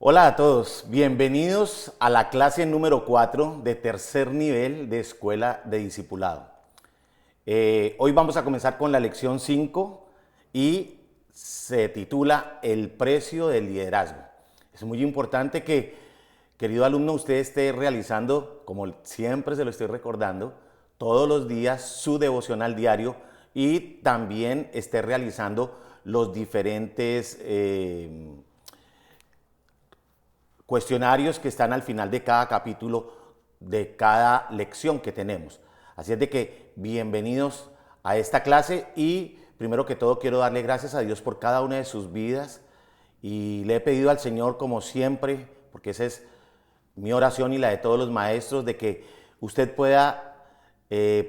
Hola a todos, bienvenidos a la clase número 4 de tercer nivel de Escuela de Discipulado. Hoy vamos a comenzar con la lección 5 y se titula El precio del liderazgo. Es muy importante que, querido alumno, usted esté realizando, como siempre se lo estoy recordando, todos los días su devocional diario y también esté realizando los diferentes cuestionarios que están al final de cada capítulo, de cada lección que tenemos. Así es de que bienvenidos a esta clase y primero que todo quiero darle gracias a Dios por cada una de sus vidas y le he pedido al Señor como siempre, porque esa es mi oración y la de todos los maestros, de que usted pueda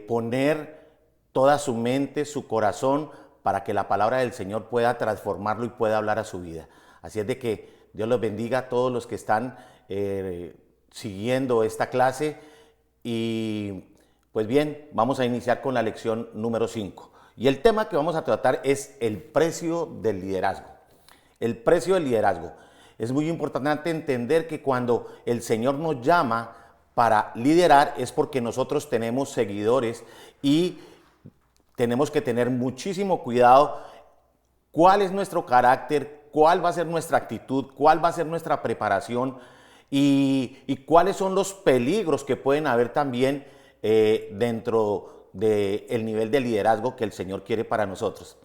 poner toda su mente, su corazón, para que la palabra del Señor pueda transformarlo y pueda hablar a su vida. Así es de que Dios los bendiga a todos los que están siguiendo esta clase y pues bien, vamos a iniciar con la lección número 5. Y el tema que vamos a tratar es el precio del liderazgo. El precio del liderazgo. Es muy importante entender que cuando el Señor nos llama para liderar es porque nosotros tenemos seguidores y tenemos que tener muchísimo cuidado cuál es nuestro carácter, cuál va a ser nuestra actitud, cuál va a ser nuestra preparación y cuáles son los peligros que pueden haber también dentro del nivel de liderazgo que el Señor quiere para nosotros.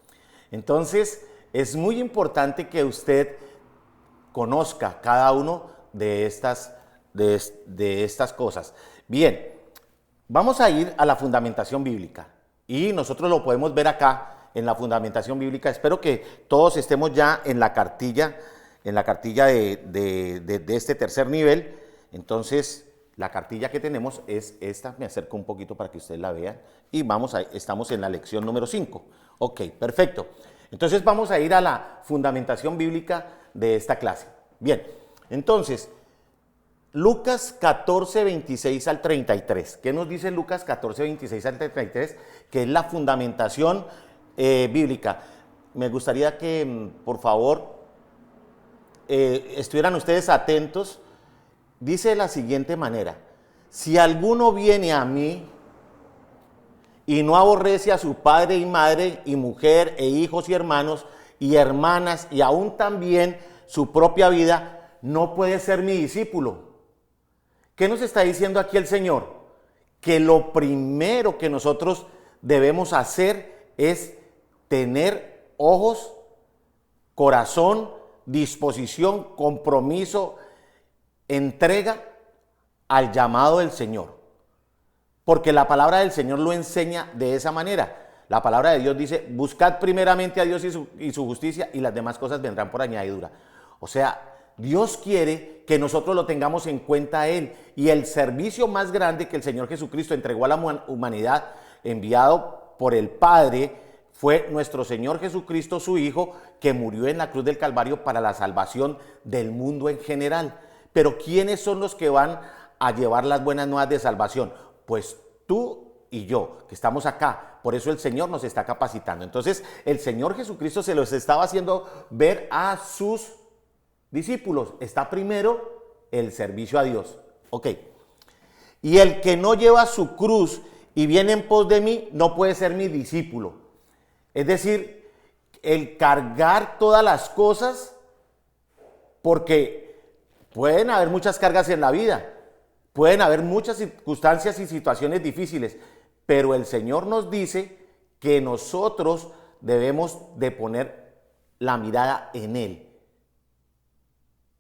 Entonces, es muy importante que usted conozca cada uno de estas cosas. Bien, vamos a ir a la fundamentación bíblica y nosotros lo podemos ver acá en la fundamentación bíblica. Espero que todos estemos ya en la cartilla de este tercer nivel. Entonces, la cartilla que tenemos es esta. Me acerco un poquito para que ustedes la vean. Y estamos en la lección número 5. Ok, perfecto. Entonces, vamos a ir a la fundamentación bíblica de esta clase. Bien, entonces, Lucas 14, 26 al 33. ¿Qué nos dice Lucas 14, 26 al 33? Que es la fundamentación bíblica. Me gustaría que, por favor, estuvieran ustedes atentos. Dice de la siguiente manera: si alguno viene a mí y no aborrece a su padre y madre y mujer e hijos y hermanos y hermanas y aún también su propia vida, no puede ser mi discípulo. ¿Qué nos está diciendo aquí el Señor? Que lo primero que nosotros debemos hacer es tener ojos, corazón, disposición, compromiso, entrega al llamado del Señor. Porque la palabra del Señor lo enseña de esa manera. La palabra de Dios dice: buscad primeramente a Dios y su justicia, y las demás cosas vendrán por añadidura. O sea, Dios quiere que nosotros lo tengamos en cuenta a Él. Y el servicio más grande que el Señor Jesucristo entregó a la humanidad, enviado por el Padre, fue nuestro Señor Jesucristo, su Hijo, que murió en la cruz del Calvario para la salvación del mundo en general. Pero ¿quiénes son los que van a llevar las buenas nuevas de salvación? Pues tú y yo, que estamos acá. Por eso el Señor nos está capacitando. Entonces, el Señor Jesucristo se los estaba haciendo ver a sus discípulos. Está primero el servicio a Dios. Ok. Y el que no lleva su cruz y viene en pos de mí, no puede ser mi discípulo. Es decir, el cargar todas las cosas, porque pueden haber muchas cargas en la vida, pueden haber muchas circunstancias y situaciones difíciles, pero el Señor nos dice que nosotros debemos de poner la mirada en Él.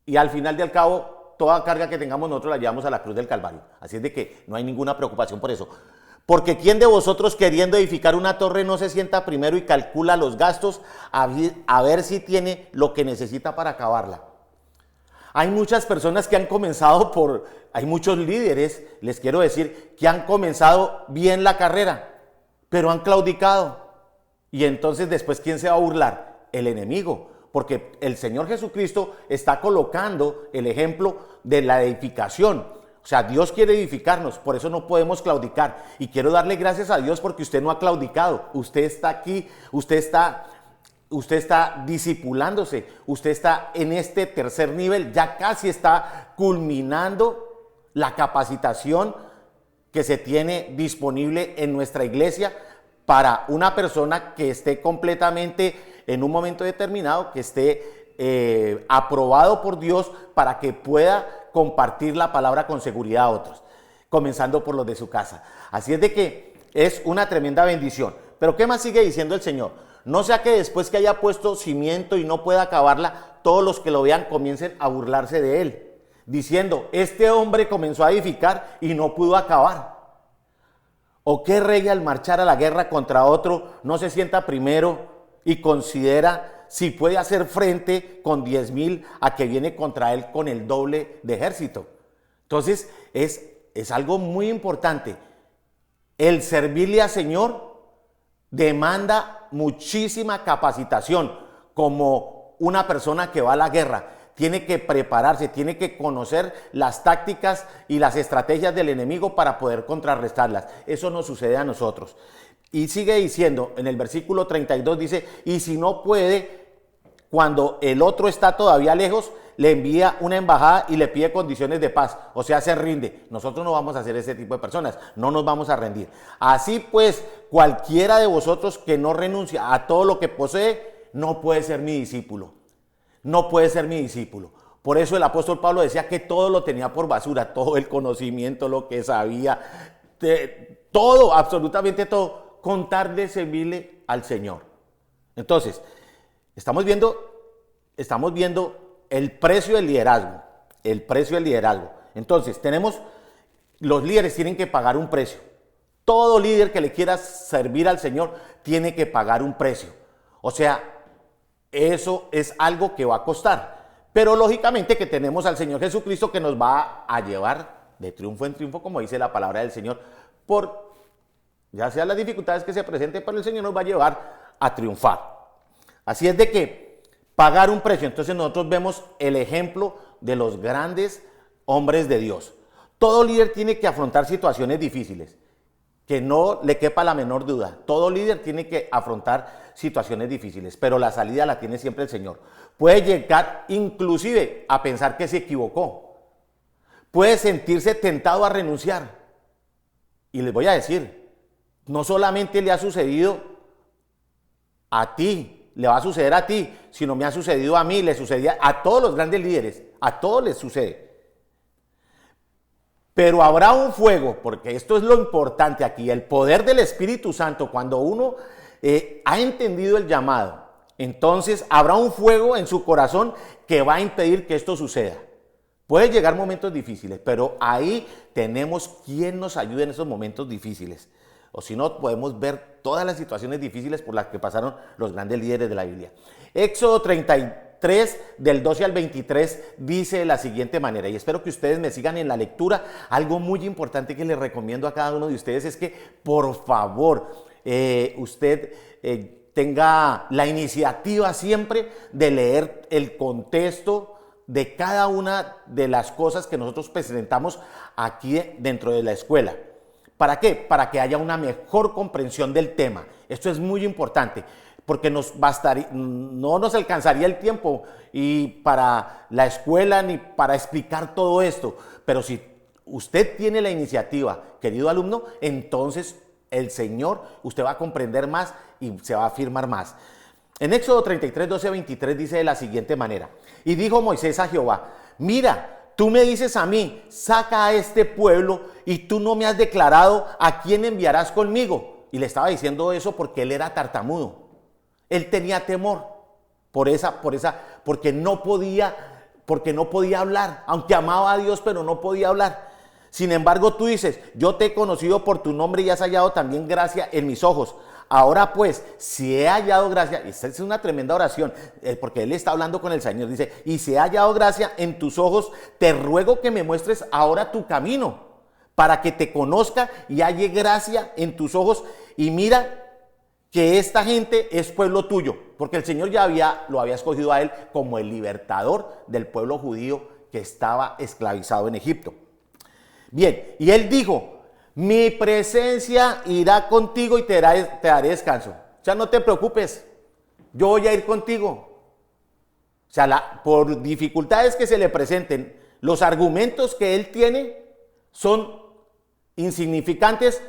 Y al final del cabo, toda carga que tengamos nosotros la llevamos a la cruz del Calvario. Así es de que no hay ninguna preocupación por eso. Porque ¿quién de vosotros, queriendo edificar una torre, no se sienta primero y calcula los gastos a ver si tiene lo que necesita para acabarla? Hay muchas personas que han comenzado hay muchos líderes, les quiero decir, que han comenzado bien la carrera, pero han claudicado. Y entonces después, ¿quién se va a burlar? El enemigo. Porque el Señor Jesucristo está colocando el ejemplo de la edificación. O sea, Dios quiere edificarnos, por eso no podemos claudicar. Y quiero darle gracias a Dios porque usted no ha claudicado. Usted está aquí, usted está usted está discipulándose, usted está en este tercer nivel, ya casi está culminando la capacitación que se tiene disponible en nuestra iglesia para una persona que esté completamente en un momento determinado, que esté aprobado por Dios para que pueda compartir la palabra con seguridad a otros, comenzando por los de su casa. Así es de que es una tremenda bendición. Pero ¿qué más sigue diciendo el Señor? No sea que después que haya puesto cimiento y no pueda acabarla, todos los que lo vean comiencen a burlarse de él, diciendo, este hombre comenzó a edificar y no pudo acabar. ¿O qué rey al marchar a la guerra contra otro no se sienta primero y considera si puede hacer frente con 10,000 a que viene contra él con el doble de ejército? Entonces es algo muy importante. El servirle al Señor demanda muchísima capacitación. Como una persona que va a la guerra, tiene que prepararse, tiene que conocer las tácticas y las estrategias del enemigo para poder contrarrestarlas. Eso nos sucede a nosotros. Y sigue diciendo, en el versículo 32 dice, y si no puede, cuando el otro está todavía lejos, le envía una embajada y le pide condiciones de paz, o sea, se rinde. Nosotros no vamos a ser ese tipo de personas, no nos vamos a rendir. Así pues, cualquiera de vosotros que no renuncia a todo lo que posee, no puede ser mi discípulo. No puede ser mi discípulo. Por eso el apóstol Pablo decía que todo lo tenía por basura, todo el conocimiento, lo que sabía, todo, absolutamente todo, con tal de servirle al Señor. Entonces, estamos viendo el precio del liderazgo, el precio del liderazgo. Entonces, los líderes tienen que pagar un precio. Todo líder que le quiera servir al Señor tiene que pagar un precio. O sea, eso es algo que va a costar. Pero lógicamente que tenemos al Señor Jesucristo que nos va a llevar de triunfo en triunfo, como dice la palabra del Señor, por ya sea las dificultades que se presenten, pero el Señor nos va a llevar a triunfar. Así es de que pagar un precio. Entonces nosotros vemos el ejemplo de los grandes hombres de Dios. Todo líder tiene que afrontar situaciones difíciles, que no le quepa la menor duda. Todo líder tiene que afrontar situaciones difíciles, pero la salida la tiene siempre el Señor. Puede llegar inclusive a pensar que se equivocó. Puede sentirse tentado a renunciar. Y les voy a decir, no solamente le ha sucedido a ti, le va a suceder a ti, sino me ha sucedido a mí, le sucedía a todos los grandes líderes, a todos les sucede. Pero habrá un fuego, porque esto es lo importante aquí, el poder del Espíritu Santo. Cuando uno ha entendido el llamado, entonces habrá un fuego en su corazón que va a impedir que esto suceda. Pueden llegar momentos difíciles, pero ahí tenemos quien nos ayude en esos momentos difíciles. O si no, podemos ver todas las situaciones difíciles por las que pasaron los grandes líderes de la Biblia. Éxodo 33, del 12 al 23, dice de la siguiente manera, y espero que ustedes me sigan en la lectura. Algo muy importante que les recomiendo a cada uno de ustedes es que, por favor, usted tenga la iniciativa siempre de leer el contexto de cada una de las cosas que nosotros presentamos aquí dentro de la escuela. ¿Para qué? Para que haya una mejor comprensión del tema. Esto es muy importante, porque no nos alcanzaría el tiempo y para la escuela ni para explicar todo esto. Pero si usted tiene la iniciativa, querido alumno, entonces el Señor, usted va a comprender más y se va a afirmar más. En Éxodo 33, 12 a 23 dice de la siguiente manera, y dijo Moisés a Jehová, mira, tú me dices a mí, saca a este pueblo y tú no me has declarado a quién enviarás conmigo. Y le estaba diciendo eso porque él era tartamudo. Él tenía temor porque no podía hablar, aunque amaba a Dios, pero no podía hablar. Sin embargo, tú dices, yo te he conocido por tu nombre y has hallado también gracia en mis ojos. Ahora pues, si he hallado gracia, esta es una tremenda oración, porque él está hablando con el Señor, dice, y si he hallado gracia en tus ojos, te ruego que me muestres ahora tu camino, para que te conozca y halle gracia en tus ojos, y mira que esta gente es pueblo tuyo, porque el Señor ya lo había escogido a él como el libertador del pueblo judío que estaba esclavizado en Egipto. Bien, y él dijo, mi presencia irá contigo y te daré descanso. O sea, no te preocupes, yo voy a ir contigo. O sea, por dificultades que se le presenten, los argumentos que él tiene son insignificantes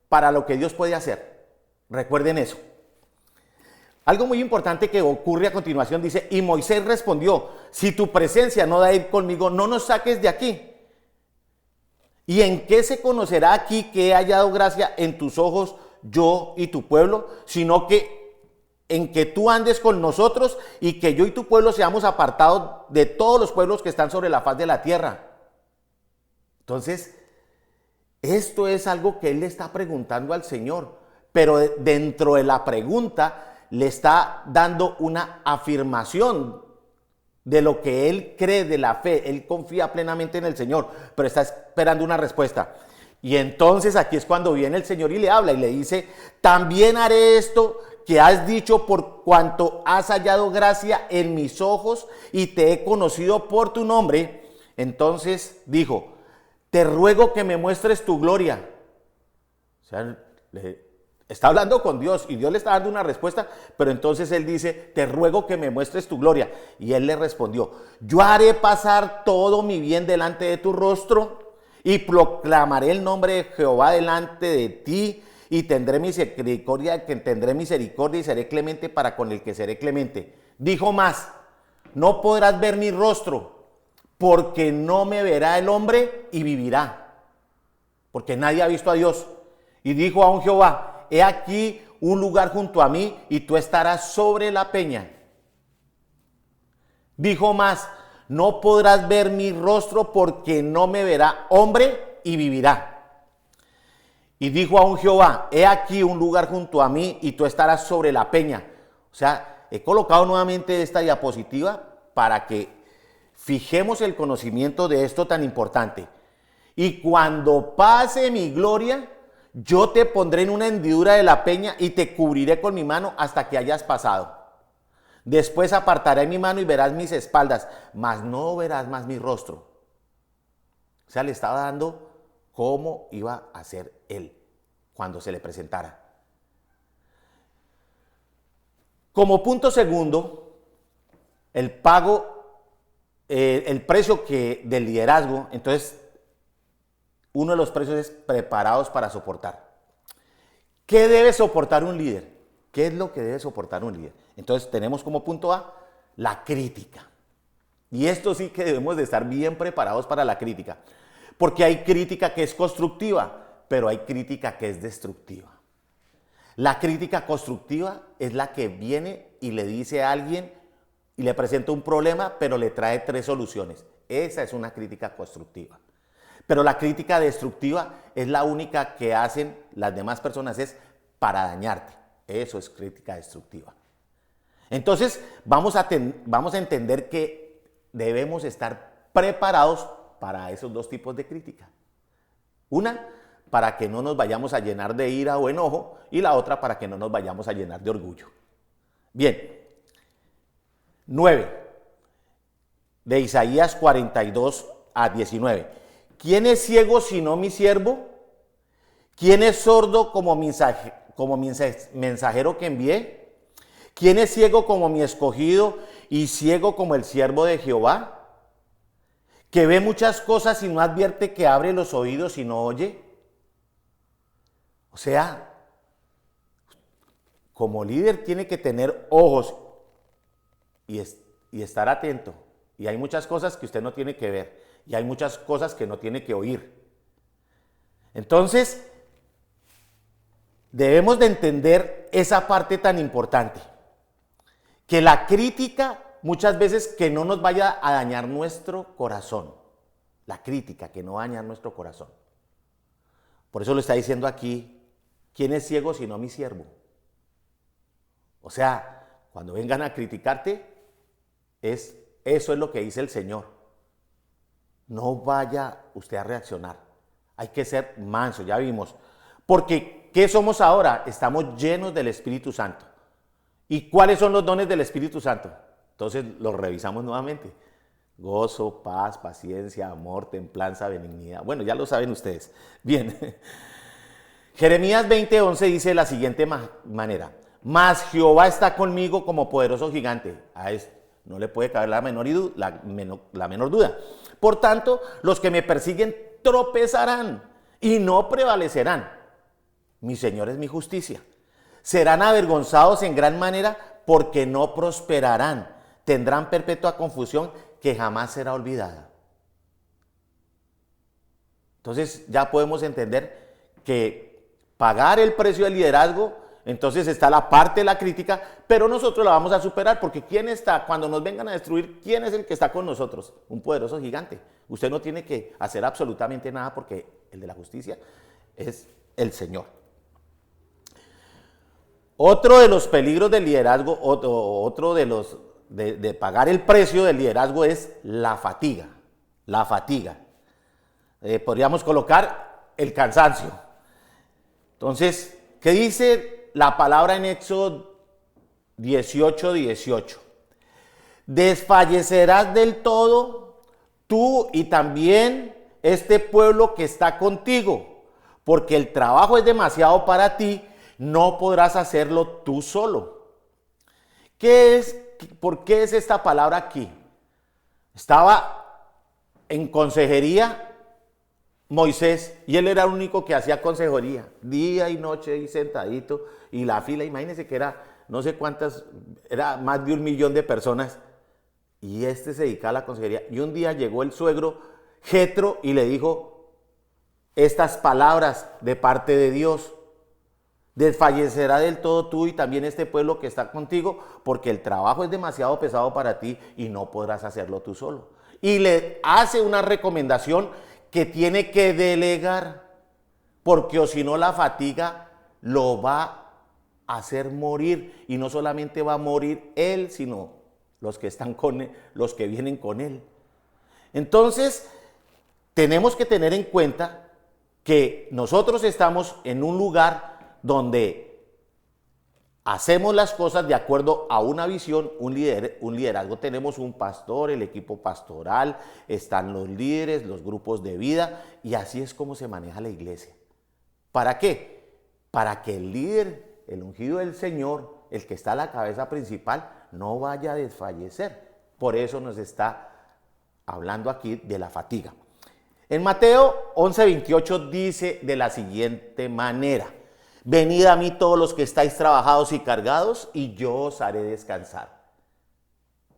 para lo que Dios puede hacer. Recuerden eso. Algo muy importante que ocurre a continuación dice, y Moisés respondió, si tu presencia no da ir conmigo, no nos saques de aquí. ¿Y en qué se conocerá aquí que he hallado gracia en tus ojos yo y tu pueblo? Sino que en que tú andes con nosotros y que yo y tu pueblo seamos apartados de todos los pueblos que están sobre la faz de la tierra. Entonces, esto es algo que él le está preguntando al Señor, pero dentro de la pregunta le está dando una afirmación de lo que él cree, de la fe. Él confía plenamente en el Señor, pero está esperando una respuesta. Y entonces aquí es cuando viene el Señor y le habla y le dice, también haré esto que has dicho por cuanto has hallado gracia en mis ojos y te he conocido por tu nombre. Entonces dijo, te ruego que me muestres tu gloria. O sea, está hablando con Dios y Dios le está dando una respuesta, pero entonces él dice, te ruego que me muestres tu gloria. Y él le respondió, yo haré pasar todo mi bien delante de tu rostro y proclamaré el nombre de Jehová delante de ti y tendré misericordia y seré clemente para con el que seré clemente. Dijo más, no podrás ver mi rostro porque no me verá el hombre y vivirá, porque nadie ha visto a Dios. Y dijo aún Jehová, he aquí un lugar junto a mí y tú estarás sobre la peña. Dijo más, no podrás ver mi rostro porque no me verá hombre y vivirá. Y dijo aún Jehová, he aquí un lugar junto a mí y tú estarás sobre la peña. O sea, he colocado nuevamente esta diapositiva para que fijemos el conocimiento de esto tan importante. Y cuando pase mi gloria, yo te pondré en una hendidura de la peña y te cubriré con mi mano hasta que hayas pasado. Después apartaré mi mano y verás mis espaldas, mas no verás más mi rostro. O sea, le estaba dando cómo iba a ser él cuando se le presentara. Como punto segundo, el pago, el precio del liderazgo, entonces uno de los precios es preparados para soportar. ¿Qué debe soportar un líder? ¿Qué es lo que debe soportar un líder? Entonces tenemos como punto A la crítica. Y esto sí que debemos de estar bien preparados para la crítica. Porque hay crítica que es constructiva, pero hay crítica que es destructiva. La crítica constructiva es la que viene y le dice a alguien y le presenta un problema, pero le trae 3 soluciones. Esa es una crítica constructiva. Pero la crítica destructiva es la única que hacen las demás personas, es para dañarte. Eso es crítica destructiva. Entonces vamos a entender que debemos estar preparados para esos 2 tipos de crítica. Una, para que no nos vayamos a llenar de ira o enojo, y la otra para que no nos vayamos a llenar de orgullo. Bien. 9. De Isaías 42 a 19. ¿Quién es ciego sino mi siervo? ¿Quién es sordo como mensajero que envié? ¿Quién es ciego como mi escogido y ciego como el siervo de Jehová? Que ve muchas cosas y no advierte, que abre los oídos y no oye. O sea, como líder tiene que tener ojos y estar atento. Y hay muchas cosas que usted no tiene que ver. Y hay muchas cosas que no tiene que oír. Entonces, debemos de entender esa parte tan importante. Que la crítica muchas veces que no nos vaya a dañar nuestro corazón. La crítica que no va a dañar nuestro corazón. Por eso lo está diciendo aquí, ¿quién es ciego sino mi siervo? O sea, cuando vengan a criticarte, eso es lo que dice el Señor. No vaya usted a reaccionar. Hay que ser manso, ya vimos. Porque, ¿qué somos ahora? Estamos llenos del Espíritu Santo. ¿Y cuáles son los dones del Espíritu Santo? Entonces los revisamos nuevamente. Gozo, paz, paciencia, amor, templanza, benignidad. Bueno, ya lo saben ustedes. Bien. Jeremías 20:11 dice de la siguiente manera. mas Jehová está conmigo como poderoso gigante. A esto no le puede caber la menor duda. Por tanto, los que me persiguen tropezarán y no prevalecerán. Mi Señor es mi justicia. Serán avergonzados en gran manera porque no prosperarán. Tendrán perpetua confusión que jamás será olvidada. Entonces ya podemos entender que pagar el precio del liderazgo, entonces está la parte de la crítica, pero nosotros la vamos a superar, porque ¿quién está? Cuando nos vengan a destruir, ¿quién es el que está con nosotros? Un poderoso gigante. Usted no tiene que hacer absolutamente nada porque el de la justicia es el Señor. Otro de los peligros del liderazgo, otro de los de pagar el precio del liderazgo es la fatiga. La fatiga. Podríamos colocar el cansancio. Entonces, ¿qué dice la palabra en Éxodo 18:18? Desfallecerás del todo tú y también este pueblo que está contigo, porque el trabajo es demasiado para ti, no podrás hacerlo tú solo. ¿Por qué es esta palabra aquí? Estaba en consejería Moisés, y él era el único que hacía consejería, día y noche ahí sentadito, y la fila, imagínense que era, no sé cuántas, era más de 1 millón de personas, y se dedicaba a la consejería. Y un día llegó el suegro Jetro y le dijo estas palabras de parte de Dios: desfallecerá del todo tú y también este pueblo que está contigo, porque el trabajo es demasiado pesado para ti y no podrás hacerlo tú solo. Y le hace una recomendación que tiene que delegar, porque o si no la fatiga lo va a hacer morir, y no solamente va a morir él, sino los que están con él, los que vienen con él. Entonces, tenemos que tener en cuenta que nosotros estamos en un lugar donde hacemos las cosas de acuerdo a una visión, un liderazgo. Tenemos un pastor, el equipo pastoral, están los líderes, los grupos de vida, y así es como se maneja la iglesia. ¿Para qué? Para que el líder, el ungido del Señor, el que está a la cabeza principal, no vaya a desfallecer. Por eso nos está hablando aquí de la fatiga. En Mateo 11:28 dice de la siguiente manera: venid a mí todos los que estáis trabajados y cargados, y yo os haré descansar.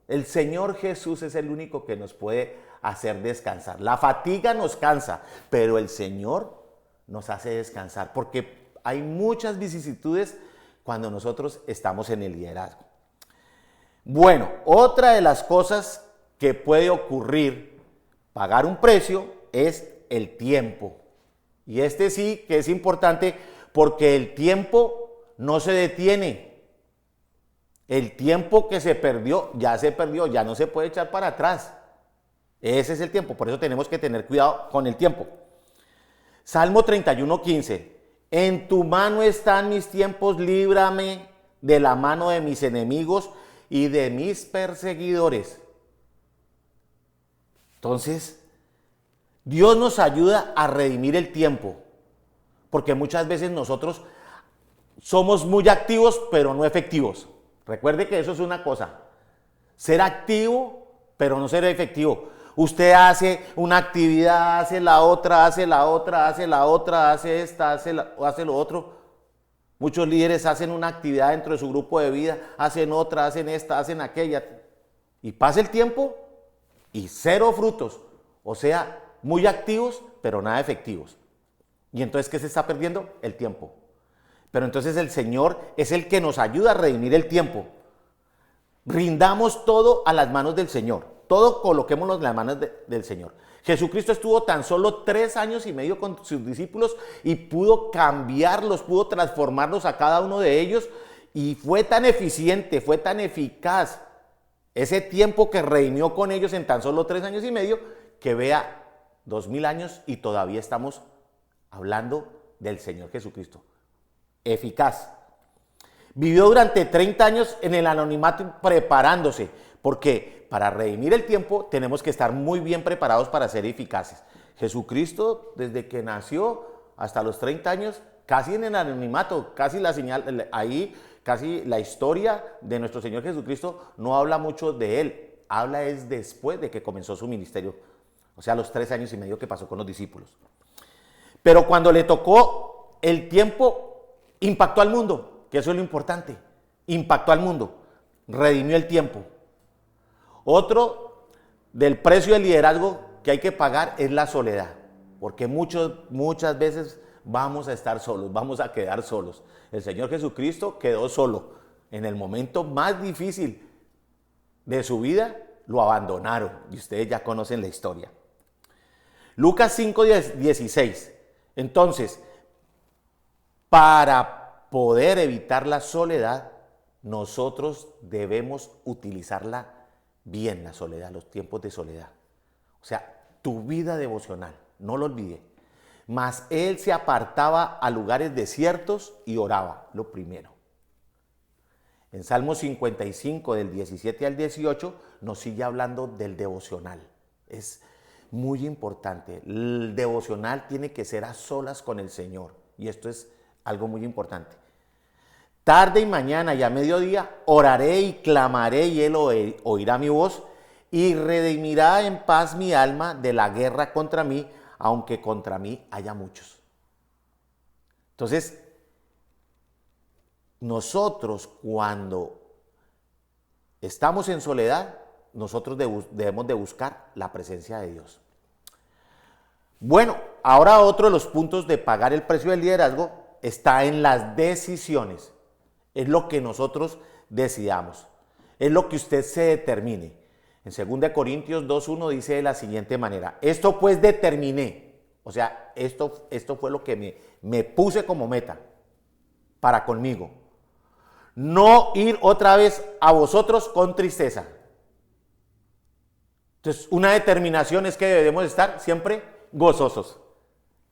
El Señor Jesús es el único que nos puede hacer descansar. La fatiga nos cansa, pero el Señor nos hace descansar, porque hay muchas vicisitudes cuando nosotros estamos en el liderazgo. Bueno, otra de las cosas que puede ocurrir, pagar un precio, es el tiempo. Y sí que es importante, porque el tiempo no se detiene. El tiempo que se perdió, ya no se puede echar para atrás. Ese es el tiempo, por eso tenemos que tener cuidado con el tiempo. Salmo 31:15: en tu mano están mis tiempos, líbrame de la mano de mis enemigos y de mis perseguidores. Entonces, Dios nos ayuda a redimir el tiempo, porque muchas veces nosotros somos muy activos, pero no efectivos. Recuerde que eso es una cosa: ser activo, pero no ser efectivo. Usted hace una actividad, hace la otra, hace la otra, hace la otra, hace esta, hace lo otro. Muchos líderes hacen una actividad dentro de su grupo de vida, hacen otra, hacen esta, hacen aquella, y pasa el tiempo y cero frutos. O sea, muy activos, pero nada efectivos. Y entonces, ¿qué se está perdiendo? El tiempo. Pero entonces el Señor es el que nos ayuda a redimir el tiempo. Rindamos todo a las manos del Señor. Todo coloquémoslo en las manos del Señor. Jesucristo estuvo tan solo 3 años y medio con sus discípulos y pudo cambiarlos, pudo transformarlos a cada uno de ellos, y fue tan eficiente, fue tan eficaz ese tiempo que redimió con ellos en tan solo 3 años y medio, que vea 2000 años y todavía estamos hablando del Señor Jesucristo. Eficaz. Vivió durante 30 años en el anonimato preparándose, porque para redimir el tiempo tenemos que estar muy bien preparados para ser eficaces. Jesucristo, desde que nació hasta los 30 años, casi en el anonimato, casi la señal, ahí Casi la historia de nuestro Señor Jesucristo no habla mucho de Él, habla es después de que comenzó su ministerio, o sea, los 3 años y medio que pasó con los discípulos. Pero cuando le tocó el tiempo, impactó al mundo, que eso es lo importante, impactó al mundo, redimió el tiempo. Otro del precio del liderazgo que hay que pagar es la soledad, porque muchas veces vamos a estar solos, vamos a quedar solos. El Señor Jesucristo quedó solo. En el momento más difícil de su vida, lo abandonaron, y ustedes ya conocen la historia. Lucas 5:16. Entonces, para poder evitar la soledad, nosotros debemos utilizarla bien, la soledad, los tiempos de soledad. O sea, tu vida devocional, no lo olvide. Mas él se apartaba a lugares desiertos y oraba, lo primero. En Salmo 55, del 17 al 18, nos sigue hablando del devocional. Es muy importante. El devocional tiene que ser a solas con el Señor. Y esto es algo muy importante. Tarde y mañana y a mediodía oraré y clamaré y él oirá mi voz y redimirá en paz mi alma de la guerra contra mí, aunque contra mí haya muchos. Entonces, nosotros cuando estamos en soledad, nosotros debemos de buscar la presencia de Dios. Bueno, ahora otro de los puntos de pagar el precio del liderazgo está en las decisiones. Es lo que nosotros decidamos. Es lo que usted se determine. En 2 Corintios 2:1 dice de la siguiente manera: esto pues determiné. O sea, esto fue lo que me puse como meta para conmigo. No ir otra vez a vosotros con tristeza. Entonces, una determinación es que debemos estar siempre gozosos.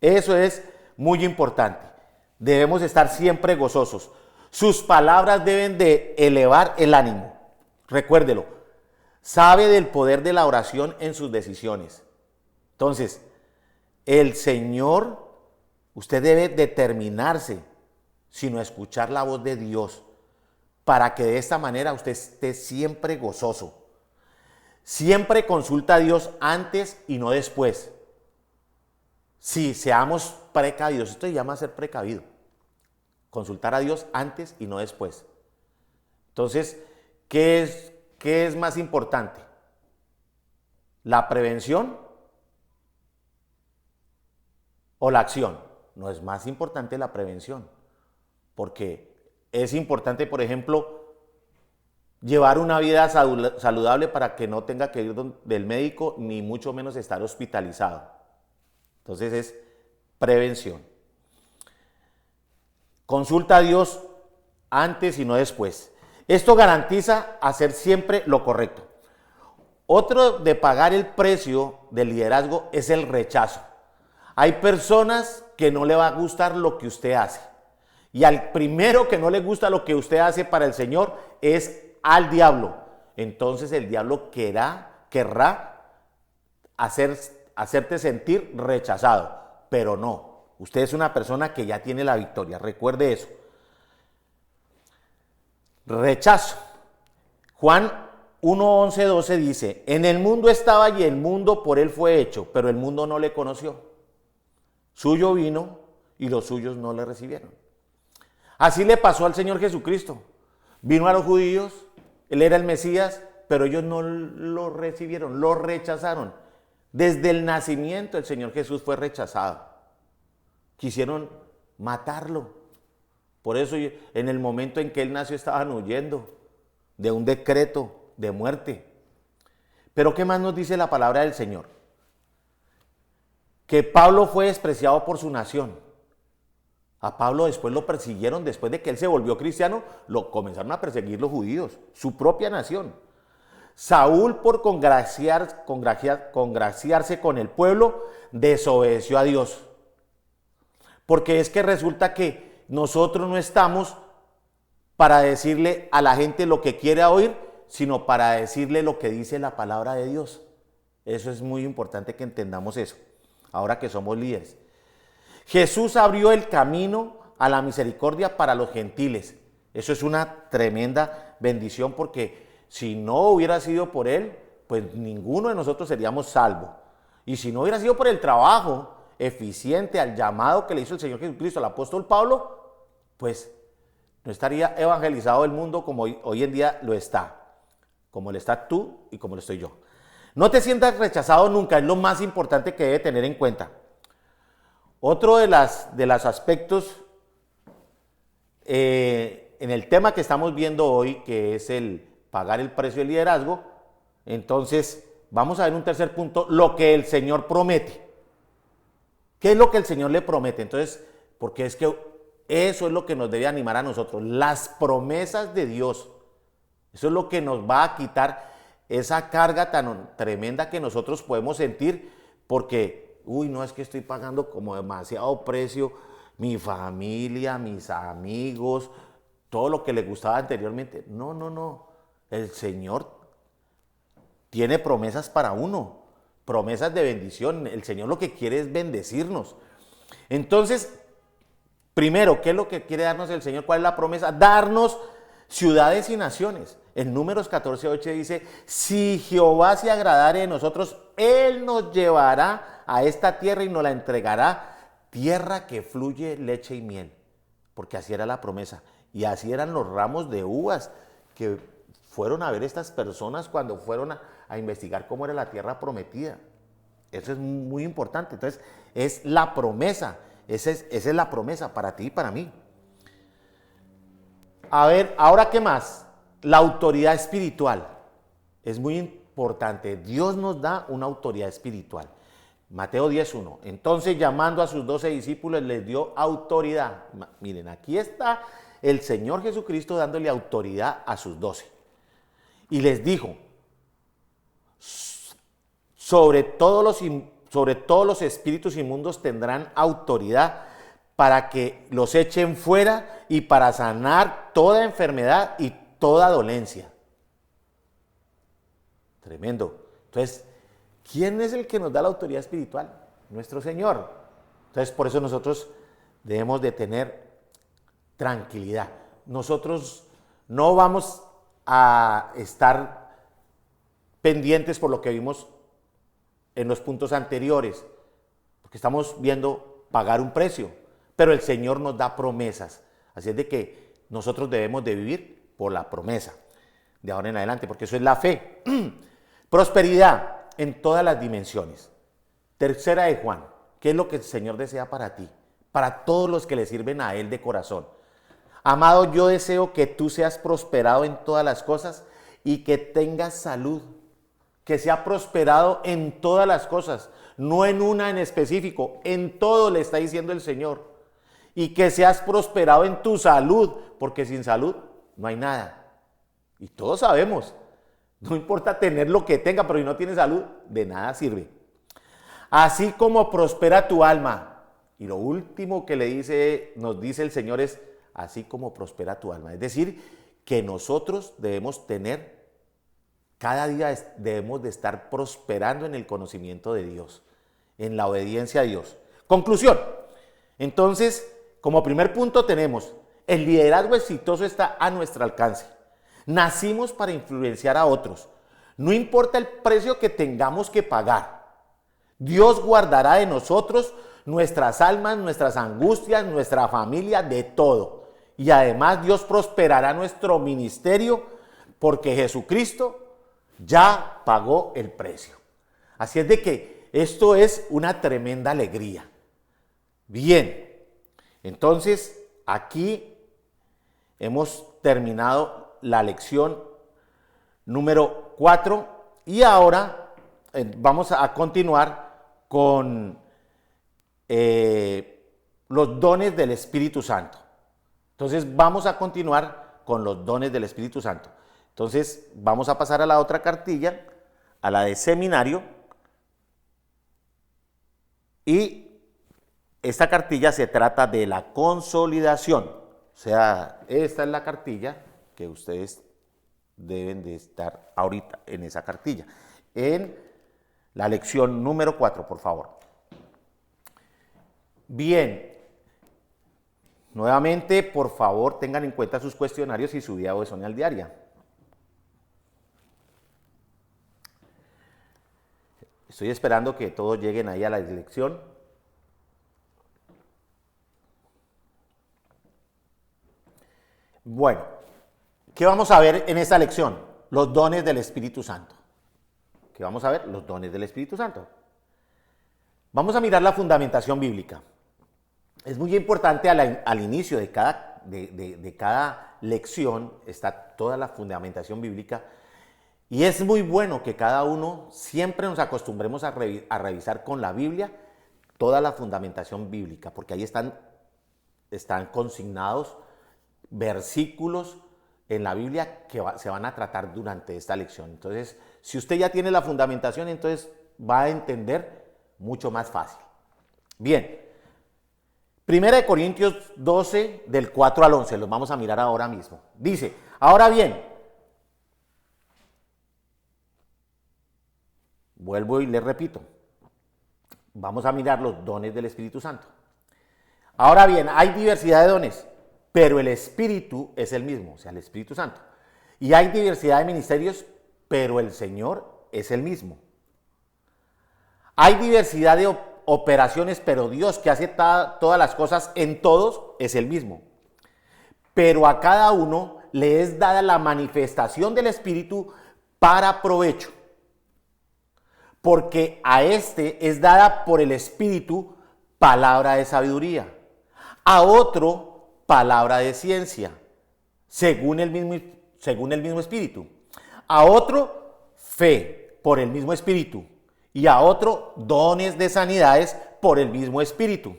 Eso es muy importante. Debemos estar siempre gozosos. Sus palabras deben de elevar el ánimo. Recuérdelo. Sabe del poder de la oración en sus decisiones. Entonces, el Señor, usted debe determinarse, sino escuchar la voz de Dios, para que de esta manera usted esté siempre gozoso. Siempre consulta a Dios antes y no después. Sí, seamos precavidos. Esto se llama ser precavido. Consultar a Dios antes y no después. Entonces, ¿qué es más importante? ¿La prevención o la acción? No, es más importante la prevención. Porque es importante, por ejemplo, llevar una vida saludable para que no tenga que ir del médico, ni mucho menos estar hospitalizado. Entonces es prevención. Consulta a Dios antes y no después. Esto garantiza hacer siempre lo correcto. Otro de pagar el precio del liderazgo es el rechazo. Hay personas que no le va a gustar lo que usted hace. Y al primero que no le gusta lo que usted hace para el Señor es al diablo. Entonces el diablo querrá hacerte sentir rechazado. Pero no, usted es una persona que ya tiene la victoria. Recuerde eso. Rechazo. Juan 1:11-12 dice: en el mundo estaba y el mundo por él fue hecho, pero el mundo no le conoció. Suyo vino y los suyos no le recibieron. Así le pasó al Señor Jesucristo. Vino a los judíos, él era el Mesías, pero ellos no lo recibieron, lo rechazaron. Desde el nacimiento el Señor Jesús fue rechazado. Quisieron matarlo. Por eso en el momento en que él nació estaban huyendo de un decreto de muerte. Pero ¿qué más nos dice la palabra del Señor? Que Pablo fue despreciado por su nación. A Pablo después lo persiguieron, después de que él se volvió cristiano, lo comenzaron a perseguir los judíos, su propia nación. Saúl, por congraciarse con el pueblo, desobedeció a Dios. Porque es que resulta que nosotros no estamos para decirle a la gente lo que quiere oír, sino para decirle lo que dice la palabra de Dios. Eso es muy importante que entendamos eso, ahora que somos líderes. Jesús abrió el camino a la misericordia para los gentiles. Eso es una tremenda bendición porque si no hubiera sido por Él, pues ninguno de nosotros seríamos salvos. Y si no hubiera sido por el trabajo eficiente al llamado que le hizo el Señor Jesucristo al apóstol Pablo, pues no estaría evangelizado el mundo como hoy en día lo está. Como lo estás tú y como lo estoy yo. No te sientas rechazado nunca, es lo más importante que debe tener en cuenta. Otro de los aspectos en el tema que estamos viendo hoy, que es el pagar el precio del liderazgo, entonces vamos a ver un tercer punto, lo que el Señor promete. ¿Qué es lo que el Señor le promete? Entonces, porque es que eso es lo que nos debe animar a nosotros, las promesas de Dios. Eso es lo que nos va a quitar esa carga tan tremenda que nosotros podemos sentir porque, no es que estoy pagando como demasiado precio, mi familia, mis amigos, todo lo que le gustaba anteriormente. No. El Señor tiene promesas para uno, promesas de bendición. El Señor lo que quiere es bendecirnos. Entonces, primero, ¿qué es lo que quiere darnos el Señor? ¿Cuál es la promesa? Darnos ciudades y naciones. En Números 14:8 dice, si Jehová se agradare de nosotros, Él nos llevará a esta tierra y nos la entregará, tierra que fluye leche y miel. Porque así era la promesa. Y así eran los ramos de uvas que fueron a ver estas personas cuando fueron a investigar cómo era la tierra prometida. Eso es muy importante. Entonces, es la promesa. Esa es la promesa para ti y para mí. A ver, ahora qué más. La autoridad espiritual. Es muy importante. Dios nos da una autoridad espiritual. Mateo 10:1. Entonces, llamando a sus 12 discípulos, les dio autoridad. Miren, aquí está el Señor Jesucristo dándole autoridad a sus 12. Y les dijo, sobre todos los espíritus inmundos tendrán autoridad para que los echen fuera y para sanar toda enfermedad y toda dolencia. Tremendo. Entonces, ¿quién es el que nos da la autoridad espiritual? Nuestro Señor. Entonces, por eso nosotros debemos de tener tranquilidad. Nosotros no vamos a estar pendientes por lo que vimos en los puntos anteriores, porque estamos viendo pagar un precio, pero el Señor nos da promesas. Así es de que nosotros debemos de vivir por la promesa de ahora en adelante, porque eso es la fe. Prosperidad en todas las dimensiones. Tercera de Juan, ¿qué es lo que el Señor desea para ti? Para todos los que le sirven a Él de corazón. Amado, yo deseo que tú seas prosperado en todas las cosas y que tengas salud, que sea prosperado en todas las cosas, no en una en específico, en todo le está diciendo el Señor. Y que seas prosperado en tu salud, porque sin salud no hay nada. Y todos sabemos, no importa tener lo que tenga, pero si no tienes salud, de nada sirve. Así como prospera tu alma. Y lo último que nos dice el Señor es, así como prospera tu alma. Es decir, que nosotros debemos tener, cada día debemos de estar prosperando en el conocimiento de Dios, en la obediencia a Dios. Conclusión. Entonces, como primer punto tenemos, el liderazgo exitoso está a nuestro alcance. Nacimos para influenciar a otros. No importa el precio que tengamos que pagar. Dios guardará de nosotros nuestras almas, nuestras angustias, nuestra familia, de todo. Y además Dios prosperará nuestro ministerio porque Jesucristo ya pagó el precio. Así es de que esto es una tremenda alegría. Bien, entonces aquí hemos terminado la lección número 4 y ahora vamos a continuar con los dones del Espíritu Santo. Entonces vamos a continuar con los dones del Espíritu Santo. Entonces vamos a pasar a la otra cartilla, a la de seminario. Y esta cartilla se trata de la consolidación. O sea, esta es la cartilla que ustedes deben de estar ahorita en esa cartilla. En la lección número 4, por favor. Bien. Nuevamente, por favor, tengan en cuenta sus cuestionarios y su vida devocional diaria. Estoy esperando que todos lleguen ahí a la lección. Bueno, ¿qué vamos a ver en esta lección? Los dones del Espíritu Santo. ¿Qué vamos a ver? Los dones del Espíritu Santo. Vamos a mirar la fundamentación bíblica. Es muy importante al inicio de cada lección está toda la fundamentación bíblica, y es muy bueno que cada uno siempre nos acostumbremos a revisar con la Biblia toda la fundamentación bíblica, porque ahí están consignados versículos en la Biblia que se van a tratar durante esta lección. Entonces, si usted ya tiene la fundamentación, entonces va a entender mucho más fácil. Bien, 1 Corintios 12, del 4 al 11, los vamos a mirar ahora mismo. Dice, ahora bien, vuelvo y les repito, vamos a mirar los dones del Espíritu Santo. Ahora bien, hay diversidad de dones, pero el Espíritu es el mismo, o sea, el Espíritu Santo. Y hay diversidad de ministerios, pero el Señor es el mismo. Hay diversidad de operaciones, pero Dios, que hace todas las cosas en todos, es el mismo. Pero a cada uno le es dada la manifestación del Espíritu para provecho. Porque a este es dada por el Espíritu palabra de sabiduría, a otro palabra de ciencia, según el mismo Espíritu, a otro fe por el mismo Espíritu, y a otro dones de sanidades por el mismo Espíritu,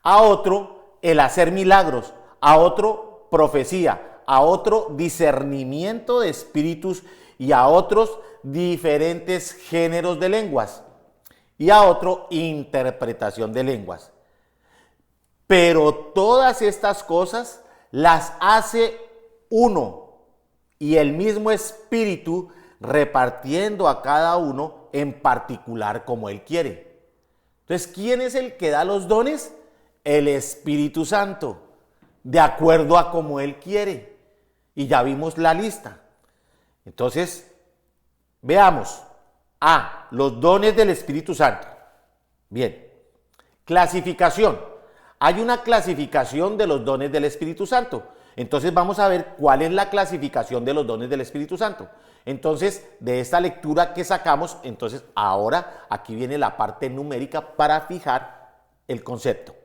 a otro el hacer milagros, a otro profecía, a otro discernimiento de espíritus, y a otros diferentes géneros de lenguas, y a otro interpretación de lenguas. Pero todas estas cosas las hace uno y el mismo Espíritu, repartiendo a cada uno en particular como Él quiere. Entonces, ¿quién es el que da los dones? El Espíritu Santo, de acuerdo a como Él quiere. Y ya vimos la lista. Entonces, veamos. Los dones del Espíritu Santo. Bien. Clasificación. Hay una clasificación de los dones del Espíritu Santo. Entonces vamos a ver cuál es la clasificación de los dones del Espíritu Santo. Entonces, de esta lectura que sacamos, entonces ahora aquí viene la parte numérica para fijar el concepto.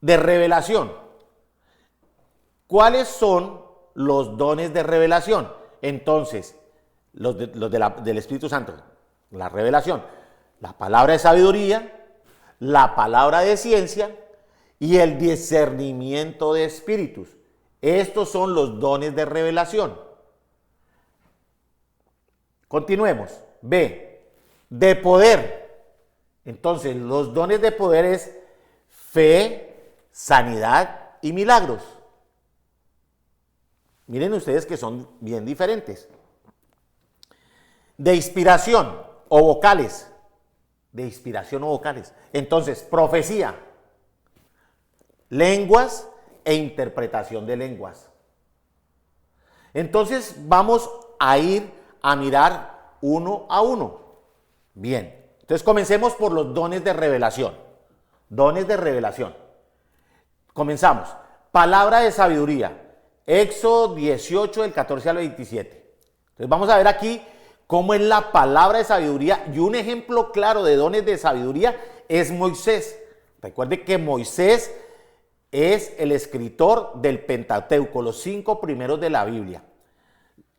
De revelación. ¿Cuáles son los dones de revelación? Entonces, los del Espíritu Santo, la revelación, la palabra de sabiduría, la palabra de ciencia y el discernimiento de espíritus. Estos son los dones de revelación. Continuemos. B, de poder. Entonces, los dones de poder es fe, sanidad y milagros. Miren ustedes que son bien diferentes. De inspiración o vocales. De inspiración o vocales. Entonces, profecía, lenguas e interpretación de lenguas. Entonces, vamos a ir a mirar uno a uno. Bien, entonces comencemos por los dones de revelación. Dones de revelación. Comenzamos. Palabra de sabiduría. Éxodo 18, del 14 al 27. Entonces vamos a ver aquí cómo es la palabra de sabiduría, y un ejemplo claro de dones de sabiduría es Moisés. Recuerde que Moisés es el escritor del Pentateuco, los 5 primeros de la Biblia,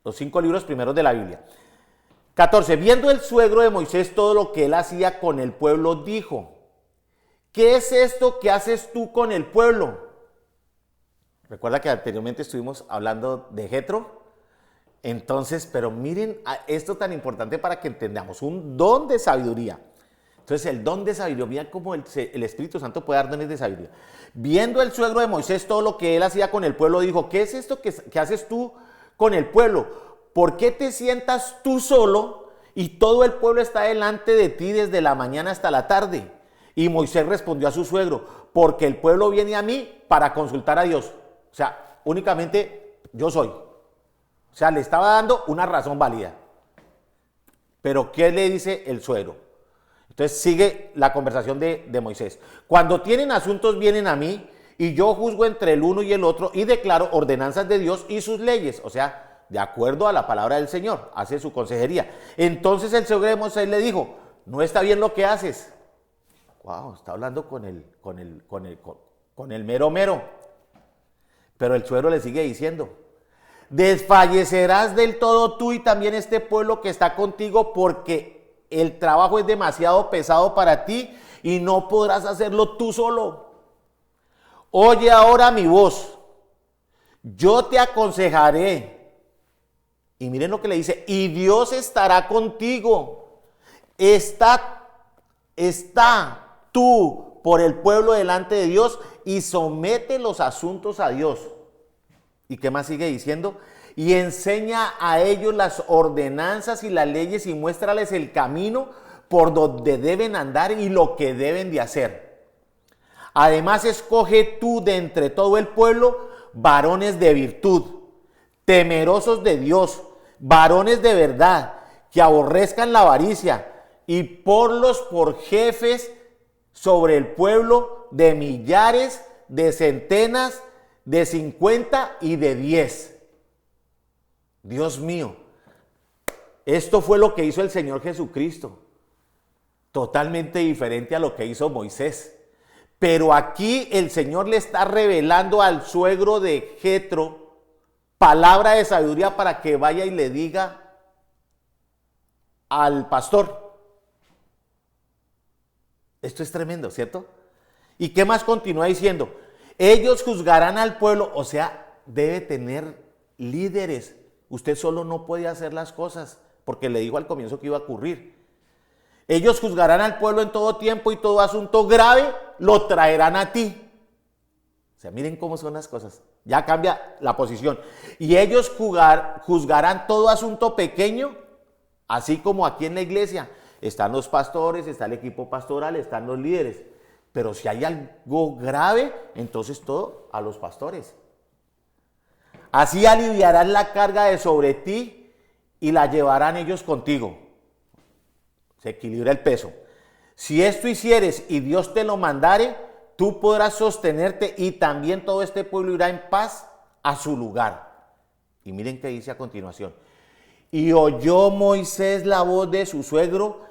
los 5 libros primeros de la Biblia. 14. Viendo el suegro de Moisés todo lo que él hacía con el pueblo, dijo: ¿qué es esto que haces tú con el pueblo? Recuerda que anteriormente estuvimos hablando de Jetro. Entonces, pero miren esto tan importante para que entendamos, un don de sabiduría. Entonces, el don de sabiduría, como el Espíritu Santo puede dar dones de sabiduría. Viendo el suegro de Moisés todo lo que él hacía con el pueblo, dijo: ¿qué es esto que haces tú con el pueblo? ¿Por qué te sientas tú solo y todo el pueblo está delante de ti desde la mañana hasta la tarde? Y Moisés respondió a su suegro: porque el pueblo viene a mí para consultar a Dios. O sea, únicamente yo soy. O sea, le estaba dando una razón válida. Pero ¿qué le dice el suegro? Entonces sigue la conversación de Moisés. Cuando tienen asuntos vienen a mí y yo juzgo entre el uno y el otro y declaro ordenanzas de Dios y sus leyes. O sea, de acuerdo a la palabra del Señor, hace su consejería. Entonces el suegro de Moisés le dijo, no está bien lo que haces. Wow, está hablando con el mero mero. Pero el suegro le sigue diciendo, desfallecerás del todo tú y también este pueblo que está contigo porque el trabajo es demasiado pesado para ti y no podrás hacerlo tú solo. Oye ahora mi voz, yo te aconsejaré. Y miren lo que le dice, y Dios estará contigo. Está tú por el pueblo delante de Dios y somete los asuntos a Dios. ¿Y qué más sigue diciendo? Y enseña a ellos las ordenanzas y las leyes y muéstrales el camino por donde deben andar y lo que deben de hacer. Además, escoge tú de entre todo el pueblo varones de virtud, temerosos de Dios, varones de verdad, que aborrezcan la avaricia, y ponlos por jefes sobre el pueblo de millares, de centenas, de 50 y de 10. Dios mío, esto fue lo que hizo el Señor Jesucristo, totalmente diferente a lo que hizo Moisés. Pero aquí el Señor le está revelando al suegro de Jetro palabra de sabiduría para que vaya y le diga al pastor. Esto es tremendo, ¿cierto? ¿Y qué más continúa diciendo? Ellos juzgarán al pueblo, o sea, debe tener líderes. Usted solo no puede hacer las cosas, porque le dijo al comienzo que iba a ocurrir. Ellos juzgarán al pueblo en todo tiempo y todo asunto grave lo traerán a ti. O sea, miren cómo son las cosas. Ya cambia la posición. Y ellos juzgarán todo asunto pequeño, así como aquí en la iglesia. Están los pastores, está el equipo pastoral, están los líderes. Pero si hay algo grave, entonces todo a los pastores. Así aliviarán la carga de sobre ti y la llevarán ellos contigo. Se equilibra el peso. Si esto hicieres y Dios te lo mandare, tú podrás sostenerte y también todo este pueblo irá en paz a su lugar. Y miren qué dice a continuación. Y oyó Moisés la voz de su suegro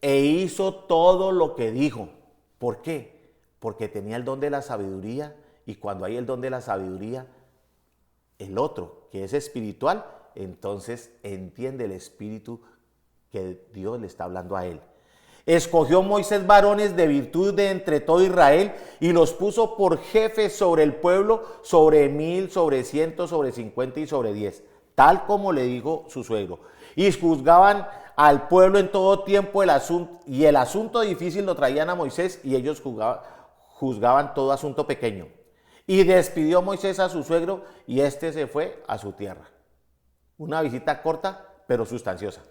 e hizo todo lo que dijo. ¿Por qué? Porque tenía el don de la sabiduría y cuando hay el don de la sabiduría, el otro, que es espiritual, entonces entiende el espíritu que Dios le está hablando a él. Escogió Moisés varones de virtud de entre todo Israel y los puso por jefes sobre el pueblo, sobre 1000, sobre 100, sobre 50 y sobre 10, tal como le dijo su suegro. Y juzgaban al pueblo en todo tiempo el asunto difícil lo traían a Moisés y ellos juzgaban todo asunto pequeño. Y despidió Moisés a su suegro y éste se fue a su tierra. Una visita corta pero sustanciosa.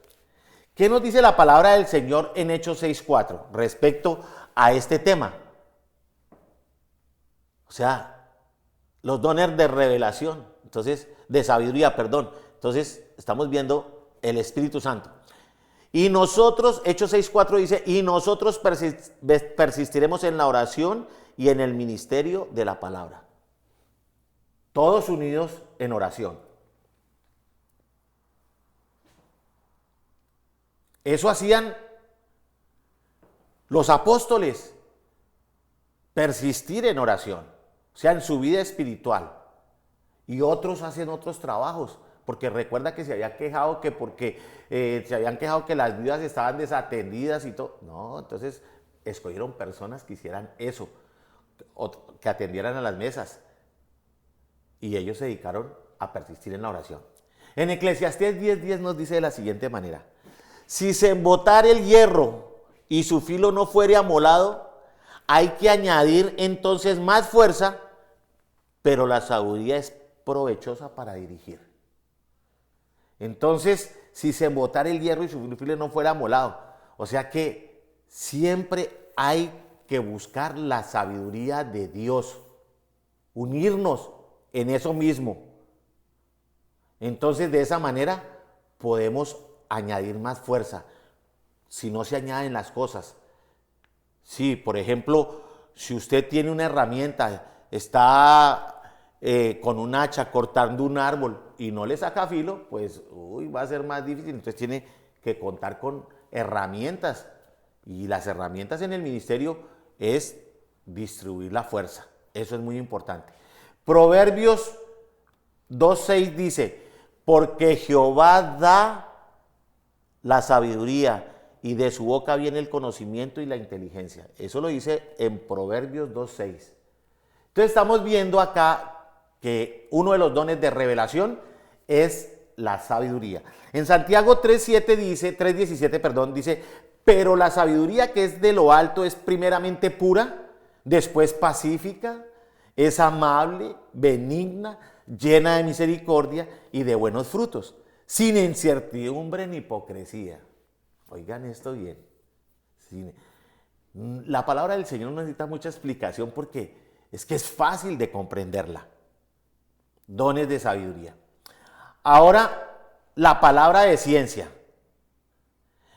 ¿Qué nos dice la palabra del Señor en Hechos 6:4 respecto a este tema? O sea, los dones de revelación, entonces, de sabiduría, perdón. Entonces, estamos viendo el Espíritu Santo. Y nosotros, Hechos 6:4 dice, y nosotros persistiremos en la oración y en el ministerio de la palabra. Todos unidos en oración. Eso hacían los apóstoles, persistir en oración, o sea, en su vida espiritual. Y otros hacen otros trabajos, porque recuerda que se había quejado que porque se habían quejado que las viudas estaban desatendidas y todo. No, entonces escogieron personas que hicieran eso, que atendieran a las mesas. Y ellos se dedicaron a persistir en la oración. En Eclesiastés 10:10 nos dice de la siguiente manera. Si se embotare el hierro y su filo no fuere amolado, hay que añadir entonces más fuerza, pero la sabiduría es provechosa para dirigir. Entonces, si se embotare el hierro y su filo no fuera amolado, o sea que siempre hay que buscar la sabiduría de Dios, unirnos en eso mismo. Entonces, de esa manera podemos añadir más fuerza. Si no se añaden las cosas. Sí, por ejemplo, si usted tiene una herramienta, está con un hacha cortando un árbol y no le saca filo, pues va a ser más difícil. Entonces tiene que contar con herramientas. Y las herramientas en el ministerio es distribuir la fuerza. Eso es muy importante. Proverbios 2:6 dice, porque Jehová da la sabiduría y de su boca viene el conocimiento y la inteligencia. Eso lo dice en Proverbios 2:6. Entonces estamos viendo acá que uno de los dones de revelación es la sabiduría. En Santiago 3:17 dice, pero la sabiduría que es de lo alto es primeramente pura, después pacífica, es amable, benigna, llena de misericordia y de buenos frutos, sin incertidumbre ni hipocresía. Oigan esto bien. La palabra del Señor no necesita mucha explicación porque es que es fácil de comprenderla. Dones de sabiduría. Ahora, la palabra de ciencia.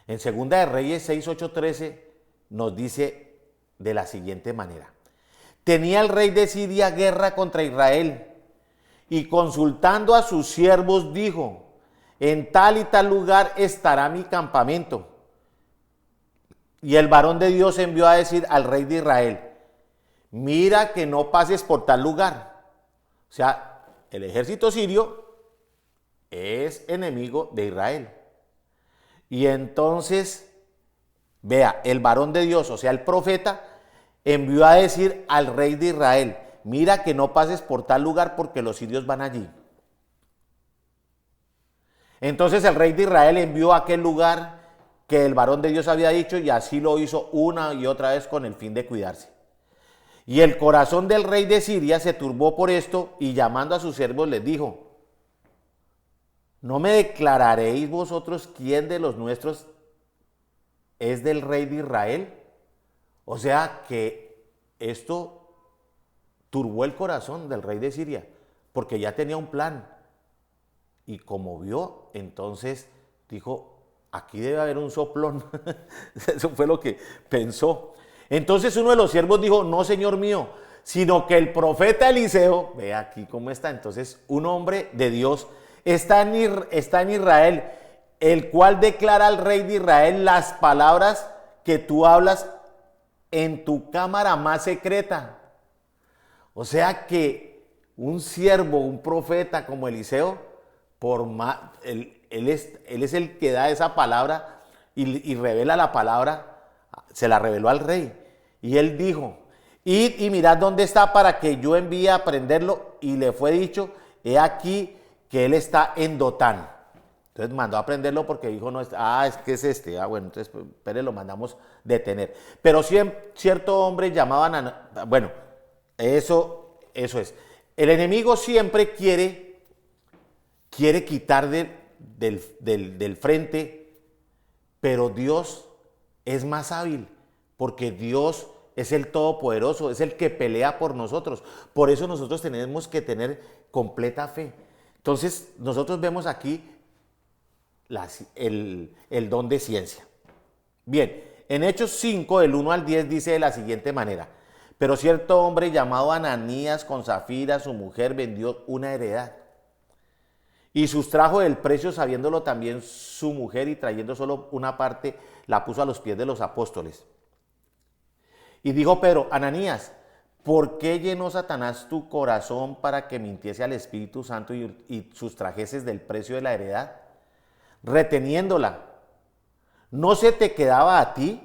En 2 de Reyes 6:8-13 nos dice de la siguiente manera. Tenía el rey de Siria guerra contra Israel y consultando a sus siervos dijo, en tal y tal lugar estará mi campamento. Y el varón de Dios envió a decir al rey de Israel, mira que no pases por tal lugar. O sea, el ejército sirio es enemigo de Israel. Y entonces, vea, el varón de Dios, o sea, el profeta, envió a decir al rey de Israel, mira que no pases por tal lugar porque los sirios van allí. Entonces el rey de Israel envió a aquel lugar que el varón de Dios había dicho y así lo hizo una y otra vez con el fin de cuidarse. Y el corazón del rey de Siria se turbó por esto y llamando a sus siervos les dijo, ¿no me declararéis vosotros quién de los nuestros es del rey de Israel? O sea que esto turbó el corazón del rey de Siria, porque ya tenía un plan. Y como vio, entonces dijo, aquí debe haber un soplón. Eso fue lo que pensó. Entonces uno de los siervos dijo, no, señor mío, sino que el profeta Eliseo, ve aquí cómo está, entonces un hombre de Dios está en Israel, el cual declara al rey de Israel las palabras que tú hablas en tu cámara más secreta. O sea que un siervo, un profeta como Eliseo, él es el que da esa palabra y revela la palabra, se la reveló al rey. Y él dijo, id y mirad dónde está para que yo envíe a prenderlo. Y le fue dicho, he aquí que él está en Dotán. Entonces mandó a prenderlo porque dijo, no, es que es este. Bueno, entonces Pérez lo mandamos detener. Pero cierto hombre llamado bueno, eso es. El enemigo siempre quiere quitar del frente, pero Dios es más hábil, porque Dios es el Todopoderoso, es el que pelea por nosotros. Por eso nosotros tenemos que tener completa fe. Entonces, nosotros vemos aquí el don de ciencia. Bien, en Hechos 5, del 1 al 10, dice de la siguiente manera, pero cierto hombre llamado Ananías con Zafira, su mujer, vendió una heredad y sustrajo del precio, sabiéndolo también su mujer, y trayendo solo una parte, la puso a los pies de los apóstoles. Y dijo Pedro, Ananías, ¿por qué llenó Satanás tu corazón para que mintiese al Espíritu Santo y sustrajeses del precio de la heredad, reteniéndola? ¿No se te quedaba a ti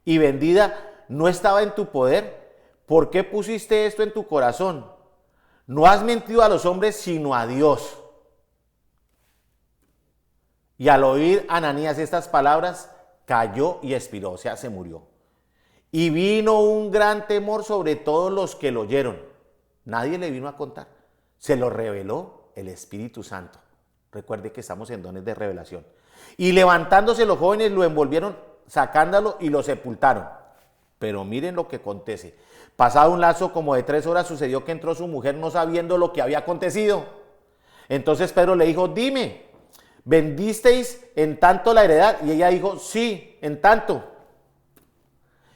y vendida no estaba en tu poder? ¿Por qué pusiste esto en tu corazón? No has mentido a los hombres, sino a Dios. Y al oír Ananías estas palabras, cayó y expiró, o sea, se murió. Y vino un gran temor sobre todos los que lo oyeron. Nadie le vino a contar. Se lo reveló el Espíritu Santo. Recuerde que estamos en dones de revelación. Y levantándose los jóvenes lo envolvieron, sacándolo y lo sepultaron. Pero miren lo que acontece. Pasado un lapso como de 3 horas sucedió que entró su mujer no sabiendo lo que había acontecido. Entonces Pedro le dijo, dime, ¿vendisteis en tanto la heredad? Y ella dijo, sí, en tanto.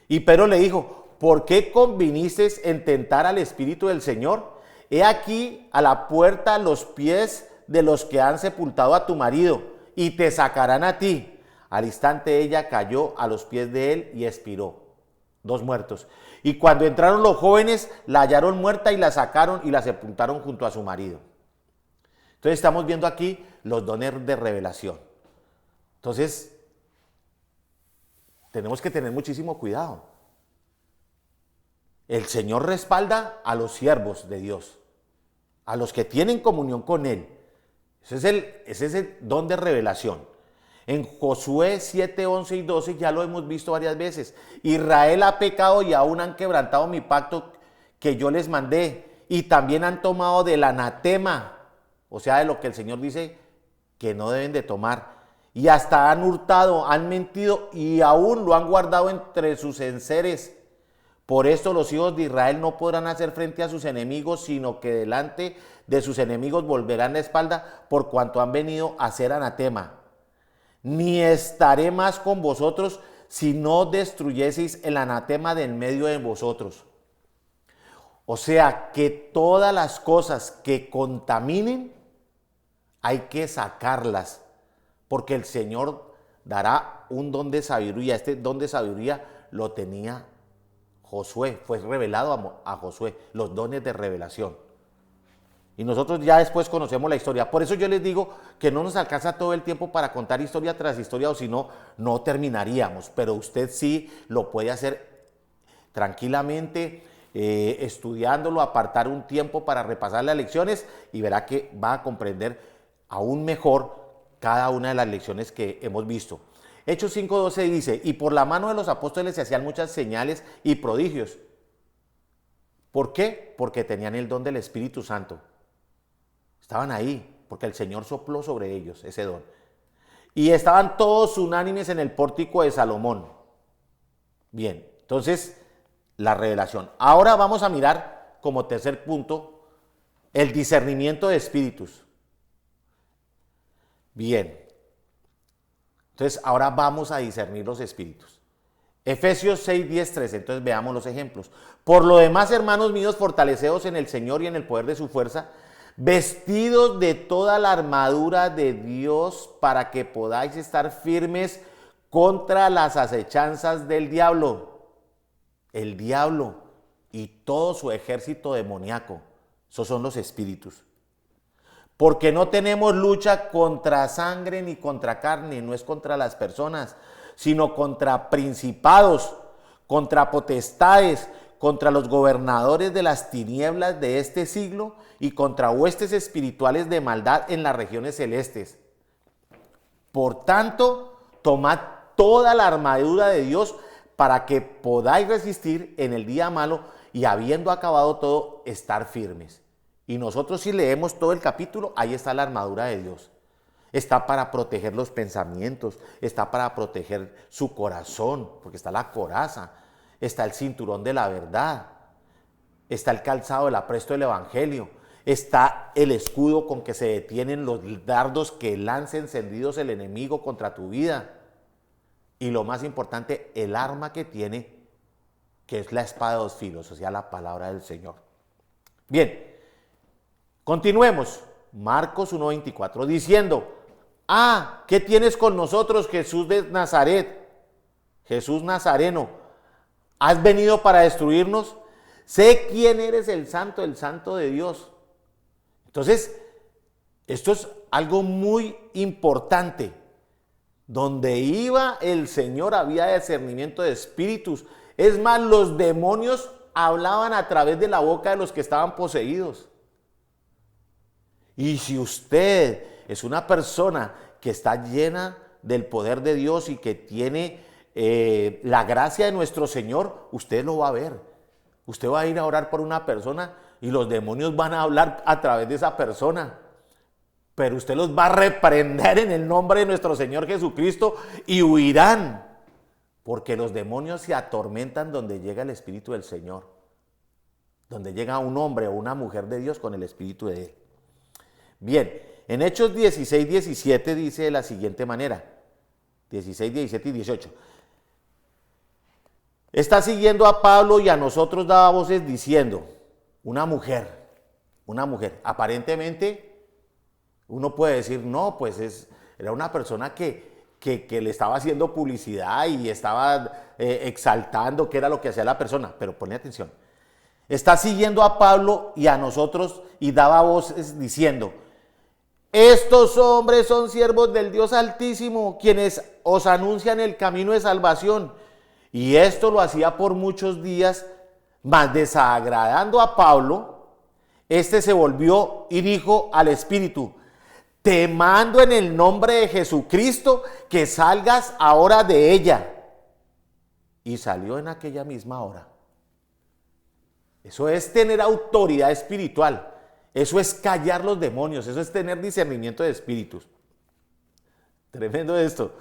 Y Pedro le dijo, ¿por qué convinisteis en tentar al Espíritu del Señor? He aquí a la puerta los pies de los que han sepultado a tu marido, y te sacarán a ti. Al instante ella cayó a los pies de él y expiró. 2 muertos. Y cuando entraron los jóvenes, la hallaron muerta y la sacaron y la sepultaron junto a su marido. Entonces estamos viendo aquí los dones de revelación. Entonces, tenemos que tener muchísimo cuidado. El Señor respalda a los siervos de Dios, a los que tienen comunión con Él. Ese es el don de revelación. En Josué 7, 11 y 12 ya lo hemos visto varias veces. Israel ha pecado y aún han quebrantado mi pacto que yo les mandé. Y también han tomado del anatema, o sea, de lo que el Señor dice que no deben de tomar. Y hasta han hurtado, han mentido y aún lo han guardado entre sus enseres. Por esto los hijos de Israel no podrán hacer frente a sus enemigos, sino que delante de sus enemigos volverán la espalda por cuanto han venido a hacer anatema. Ni estaré más con vosotros si no destruyeseis el anatema de en medio de vosotros. O sea que todas las cosas que contaminen hay que sacarlas, porque el Señor dará un don de sabiduría. Este don de sabiduría lo tenía Josué, fue revelado a Josué, los dones de revelación. Y nosotros ya después conocemos la historia. Por eso yo les digo que no nos alcanza todo el tiempo para contar historia tras historia, o si no, no terminaríamos. Pero usted sí lo puede hacer tranquilamente, estudiándolo, apartar un tiempo para repasar las lecciones y verá que va a comprender aún mejor cada una de las lecciones que hemos visto. Hechos 5:12 dice, y por la mano de los apóstoles se hacían muchas señales y prodigios. ¿Por qué? Porque tenían el don del Espíritu Santo. Estaban ahí, porque el Señor sopló sobre ellos ese don. Y estaban todos unánimes en el pórtico de Salomón. Bien, entonces, la revelación. Ahora vamos a mirar, como tercer punto, el discernimiento de espíritus. Bien. Entonces, ahora vamos a discernir los espíritus. Efesios 6, 10, 13. Entonces, veamos los ejemplos. Por lo demás, hermanos míos, fortaleceos en el Señor y en el poder de su fuerza, vestidos de toda la armadura de Dios para que podáis estar firmes contra las acechanzas del diablo. El diablo y todo su ejército demoníaco, esos son los espíritus. Porque no tenemos lucha contra sangre ni contra carne, no es contra las personas, sino contra principados, contra potestades, contra los gobernadores de las tinieblas de este siglo y contra huestes espirituales de maldad en las regiones celestes. Por tanto, tomad toda la armadura de Dios para que podáis resistir en el día malo y habiendo acabado todo, estar firmes. Y nosotros si leemos todo el capítulo, ahí está la armadura de Dios. Está para proteger los pensamientos, está para proteger su corazón, porque está la coraza, está el cinturón de la verdad, está el calzado del apresto del evangelio, está el escudo con que se detienen los dardos que lance encendidos el enemigo contra tu vida. Y lo más importante, el arma que tiene, que es la espada de 2 filos, o sea, la palabra del Señor. Bien, continuemos. Marcos 1:24, diciendo, ¿qué tienes con nosotros, Jesús de Nazaret? Jesús Nazareno, ¿has venido para destruirnos? Sé quién eres, el santo de Dios. Entonces, esto es algo muy importante. Donde iba el Señor había discernimiento de espíritus. Es más, los demonios hablaban a través de la boca de los que estaban poseídos. Y si usted es una persona que está llena del poder de Dios y que tiene la gracia de nuestro Señor, usted lo va a ver. Usted va a ir a orar por una persona y los demonios van a hablar a través de esa persona. Pero usted los va a reprender en el nombre de nuestro Señor Jesucristo y huirán. Porque los demonios se atormentan donde llega el Espíritu del Señor, donde llega un hombre o una mujer de Dios con el Espíritu de Él. Bien, en Hechos 16, 17 dice de la siguiente manera, 16, 17 y 18. Está siguiendo a Pablo y a nosotros daba voces diciendo, una mujer, aparentemente uno puede decir, no, pues era una persona que le estaba haciendo publicidad y estaba exaltando qué era lo que hacía la persona, pero ponle atención. Está siguiendo a Pablo y a nosotros y daba voces diciendo, estos hombres son siervos del Dios Altísimo, quienes os anuncian el camino de salvación. Y esto lo hacía por muchos días, mas desagradando a Pablo, este se volvió y dijo al Espíritu, te mando en el nombre de Jesucristo que salgas ahora de ella. Y salió en aquella misma hora. Eso es tener autoridad espiritual. Eso es callar los demonios. Eso es tener discernimiento de espíritus. Tremendo esto.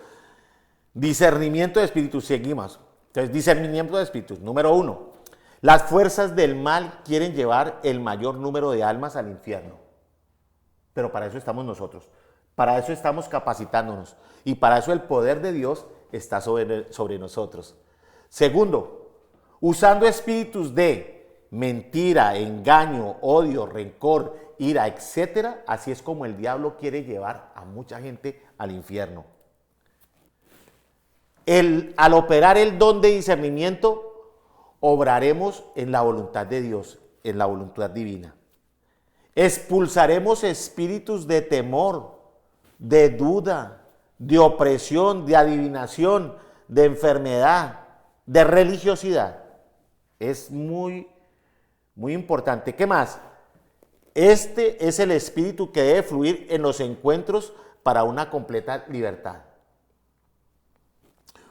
Discernimiento de espíritus. Seguimos. Entonces, discernimiento de espíritus. Número 1. Las fuerzas del mal quieren llevar el mayor número de almas al infierno. Pero para eso estamos nosotros. Para eso estamos capacitándonos. Y para eso el poder de Dios está sobre nosotros. Segundo, usando espíritus de mentira, engaño, odio, rencor, ira, etcétera, así es como el diablo quiere llevar a mucha gente al infierno. Al operar el don de discernimiento, obraremos en la voluntad de Dios, en la voluntad divina. Expulsaremos espíritus de temor, de duda, de opresión, de adivinación, de enfermedad, de religiosidad. Es muy importante. ¿Qué más? Este es el espíritu que debe fluir en los encuentros para una completa libertad.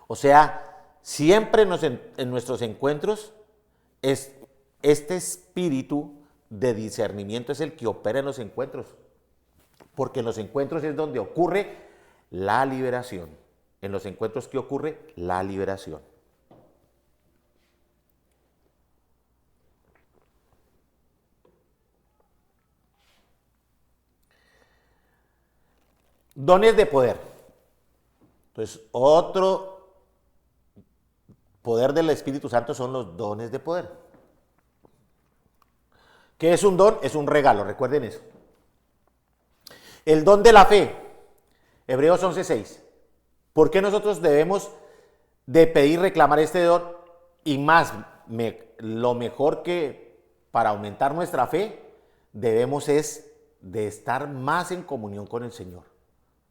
O sea, siempre en nuestros encuentros este espíritu de discernimiento es el que opera en los encuentros. Porque en los encuentros es donde ocurre la liberación. En los encuentros que ocurre la liberación. Dones de poder. Entonces, otro poder del Espíritu Santo son los dones de poder. ¿Qué es un don? Es un regalo, recuerden eso. El don de la fe, Hebreos 11:6. ¿Por qué nosotros debemos de pedir, reclamar este don? Y más, lo mejor que para aumentar nuestra fe, debemos es de estar más en comunión con el Señor.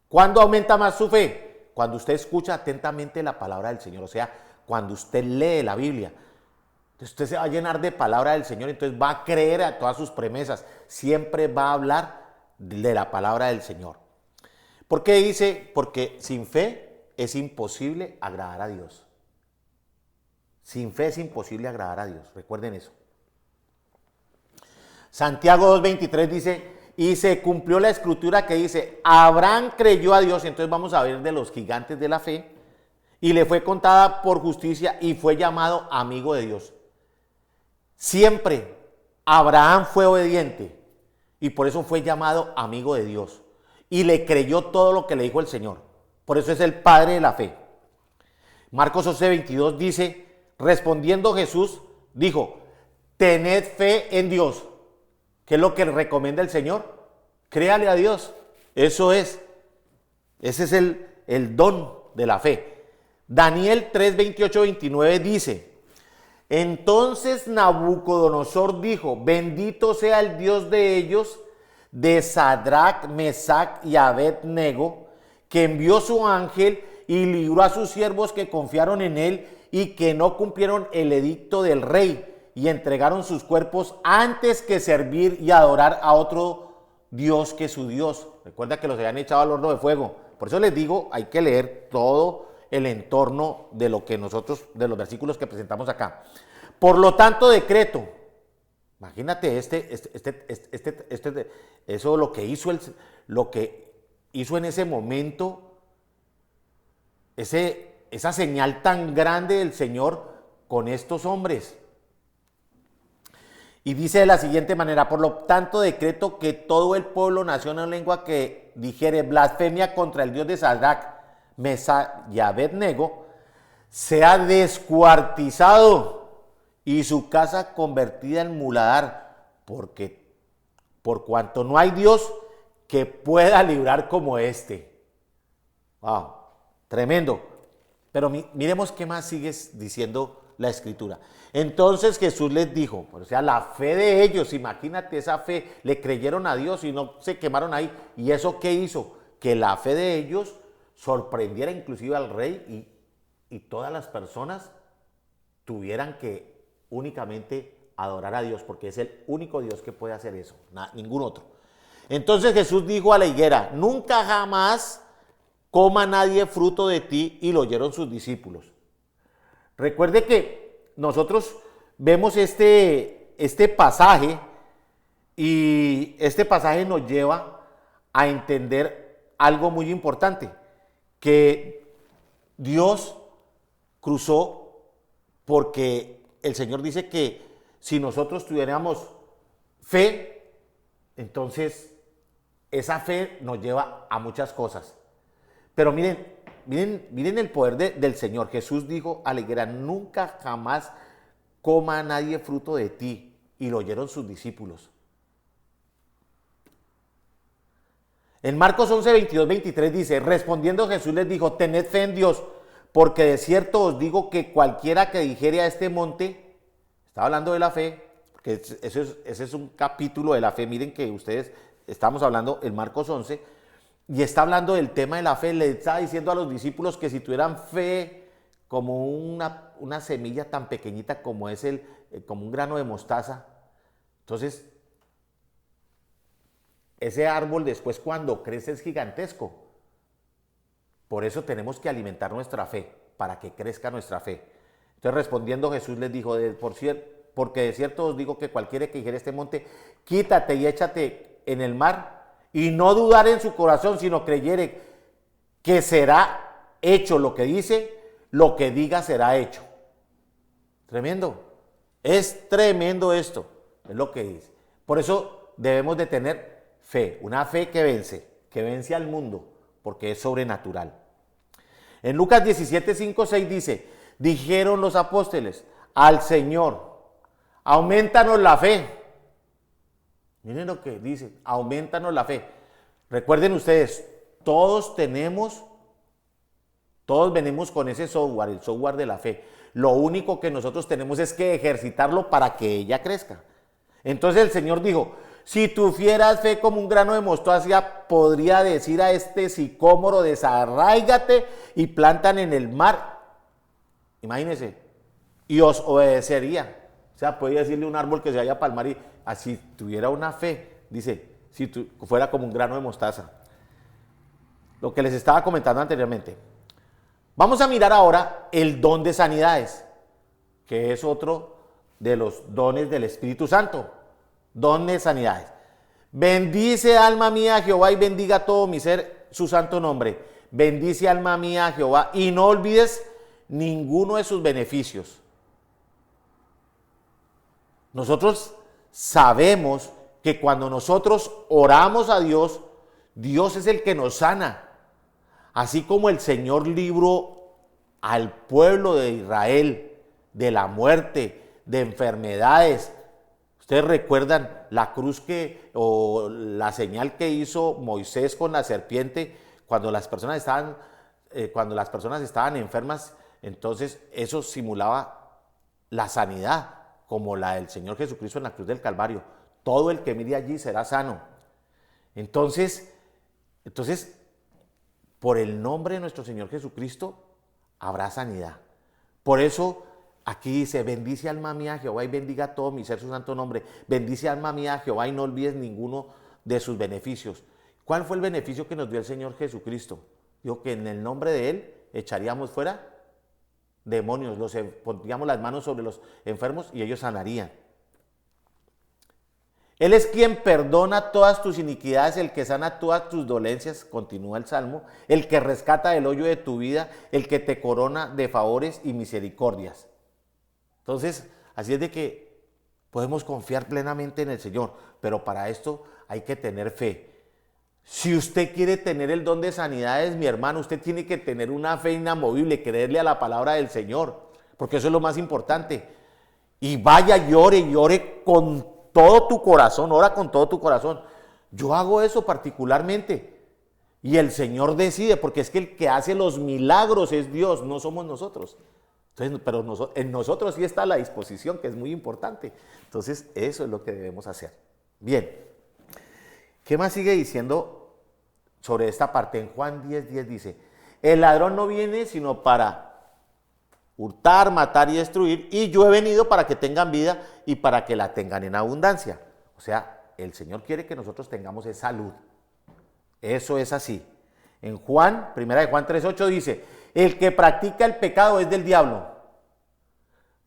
¿Cuándo aumenta más su fe? Cuando usted escucha atentamente la palabra del Señor, o sea, cuando usted lee la Biblia. Entonces usted se va a llenar de palabra del Señor, entonces va a creer a todas sus promesas, siempre va a hablar de la palabra del Señor. ¿Por qué dice? Porque sin fe es imposible agradar a Dios. Sin fe es imposible agradar a Dios, recuerden eso. Santiago 2:23 dice, y se cumplió la escritura que dice, Abraham creyó a Dios, entonces vamos a ver de los gigantes de la fe, y le fue contada por justicia y fue llamado amigo de Dios. Siempre Abraham fue obediente y por eso fue llamado amigo de Dios y le creyó todo lo que le dijo el Señor. Por eso es el padre de la fe. Marcos 11:22 dice, respondiendo Jesús, dijo, tened fe en Dios. ¿Qué es lo que le recomienda el Señor? Créale a Dios. Eso es. Ese es el don de la fe. Daniel 3:28-29 dice, entonces Nabucodonosor dijo, bendito sea el Dios de ellos, de Sadrach, Mesach y Abed-nego, que envió su ángel y libró a sus siervos que confiaron en él y que no cumplieron el edicto del rey y entregaron sus cuerpos antes que servir y adorar a otro Dios que su Dios. Recuerda que los habían echado al horno de fuego. Por eso les digo, hay que leer todo el entorno de lo que nosotros, de los versículos que presentamos acá. Por lo tanto, decreto. Imagínate eso lo que hizo en ese momento, ese esa señal tan grande del Señor con estos hombres. Y dice de la siguiente manera: por lo tanto decreto que todo el pueblo, nación o lengua que dijere blasfemia contra el Dios de Sadrach, Mesach y Abednego, sea descuartizado y su casa convertida en muladar, porque por cuanto no hay Dios que pueda librar como este. Wow, tremendo. Pero miremos qué más sigue diciendo la Escritura. Entonces Jesús les dijo, o sea, la fe de ellos, imagínate esa fe, le creyeron a Dios y no se quemaron ahí. ¿Y eso qué hizo? Que la fe de ellos sorprendiera inclusive al rey y todas las personas tuvieran que únicamente adorar a Dios, porque es el único Dios que puede hacer eso, ningún otro. Entonces Jesús dijo a la higuera: nunca jamás coma nadie fruto de ti, y lo oyeron sus discípulos. Recuerde que nosotros vemos este pasaje, y este pasaje nos lleva a entender algo muy importante, que Dios cruzó, porque el Señor dice que si nosotros tuviéramos fe, entonces esa fe nos lleva a muchas cosas. Pero miren el poder del Señor. Jesús dijo a la higuera: nunca jamás coma nadie fruto de ti, y lo oyeron sus discípulos. En Marcos 11, 22, 23 dice: respondiendo Jesús les dijo: tened fe en Dios, porque de cierto os digo que cualquiera que dijere a este monte, estaba hablando de la fe, porque ese es un capítulo de la fe. Miren que ustedes, estamos hablando en Marcos 11, y está hablando del tema de la fe. Le estaba diciendo a los discípulos que si tuvieran fe como una semilla tan pequeñita como es como un grano de mostaza, entonces ese árbol después cuando crece es gigantesco. Por eso tenemos que alimentar nuestra fe, para que crezca nuestra fe. Entonces respondiendo Jesús les dijo: porque de cierto os digo que cualquiera que dijere este monte, quítate y échate en el mar, y no dudar en su corazón, sino creyere que será hecho lo que dice, lo que diga será hecho. Tremendo. Es tremendo esto, es lo que dice. Por eso debemos de tener fe, una fe que vence al mundo, porque es sobrenatural. En Lucas 17, 5, 6 dice: dijeron los apóstoles al Señor: aumentanos la fe. Miren lo que dice: aumentanos la fe. Recuerden ustedes, todos venimos con ese software, el software de la fe. Lo único que nosotros tenemos es que ejercitarlo para que ella crezca. Entonces el Señor dijo: si tuvieras fe como un grano de mostaza, podría decir a este sicómoro: desarráigate y plantan en el mar. Imagínense, y os obedecería. O sea, podría decirle a un árbol que se vaya para el mar, y así tuviera una fe, dice, si fuera como un grano de mostaza. Lo que les estaba comentando anteriormente. Vamos a mirar ahora el don de sanidades, que es otro de los dones del Espíritu Santo. Don de sanidades. Bendice alma mía a Jehová, y bendiga todo mi ser su santo nombre. Bendice alma mía a Jehová, y no olvides ninguno de sus beneficios. Nosotros sabemos que cuando nosotros oramos a Dios, Dios es el que nos sana. Así como el Señor libró al pueblo de Israel de la muerte, de enfermedades. Ustedes recuerdan la cruz o la señal que hizo Moisés con la serpiente cuando las personas estaban enfermas. Entonces eso simulaba la sanidad, como la del Señor Jesucristo en la cruz del Calvario. Todo el que mire allí será sano. Entonces, por el nombre de nuestro Señor Jesucristo habrá sanidad. Por eso aquí dice: bendice alma mía a Jehová, y bendiga todo mi ser su santo nombre. Bendice alma mía a Jehová, y no olvides ninguno de sus beneficios. ¿Cuál fue el beneficio que nos dio el Señor Jesucristo? Dijo que en el nombre de Él echaríamos fuera demonios, pondríamos las manos sobre los enfermos y ellos sanarían. Él es quien perdona todas tus iniquidades, el que sana todas tus dolencias, continúa el Salmo, el que rescata del hoyo de tu vida, el que te corona de favores y misericordias. Entonces, así es de que podemos confiar plenamente en el Señor, pero para esto hay que tener fe. Si usted quiere tener el don de sanidades, mi hermano, usted tiene que tener una fe inamovible, creerle a la palabra del Señor, porque eso es lo más importante. Y vaya, llore con todo tu corazón, ora con todo tu corazón. Yo hago eso particularmente. Y el Señor decide, porque es que el que hace los milagros es Dios, no somos nosotros. Entonces, pero en nosotros sí está la disposición, que es muy importante. Entonces, eso es lo que debemos hacer. Bien. ¿Qué más sigue diciendo sobre esta parte? En Juan 10:10 dice, el ladrón no viene sino para hurtar, matar y destruir, y yo he venido para que tengan vida y para que la tengan en abundancia. O sea, el Señor quiere que nosotros tengamos esa salud. Eso es así. En Juan, 1 Juan 3:8 dice, el que practica el pecado es del diablo,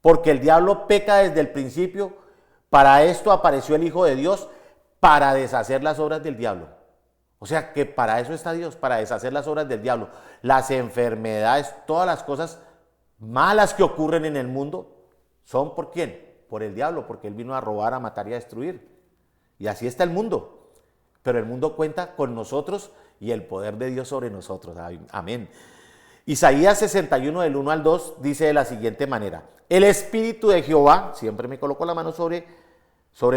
porque el diablo peca desde el principio. Para esto apareció el Hijo de Dios, para deshacer las obras del diablo. O sea que para eso está Dios, para deshacer las obras del diablo. Las enfermedades, todas las cosas malas que ocurren en el mundo, ¿son por quién? Por el diablo, porque él vino a robar, a matar y a destruir. Y así está el mundo. Pero el mundo cuenta con nosotros y el poder de Dios sobre nosotros. Amén. Isaías 61 del 1 al 2 dice de la siguiente manera, el Espíritu de Jehová, siempre me coloco la mano sobre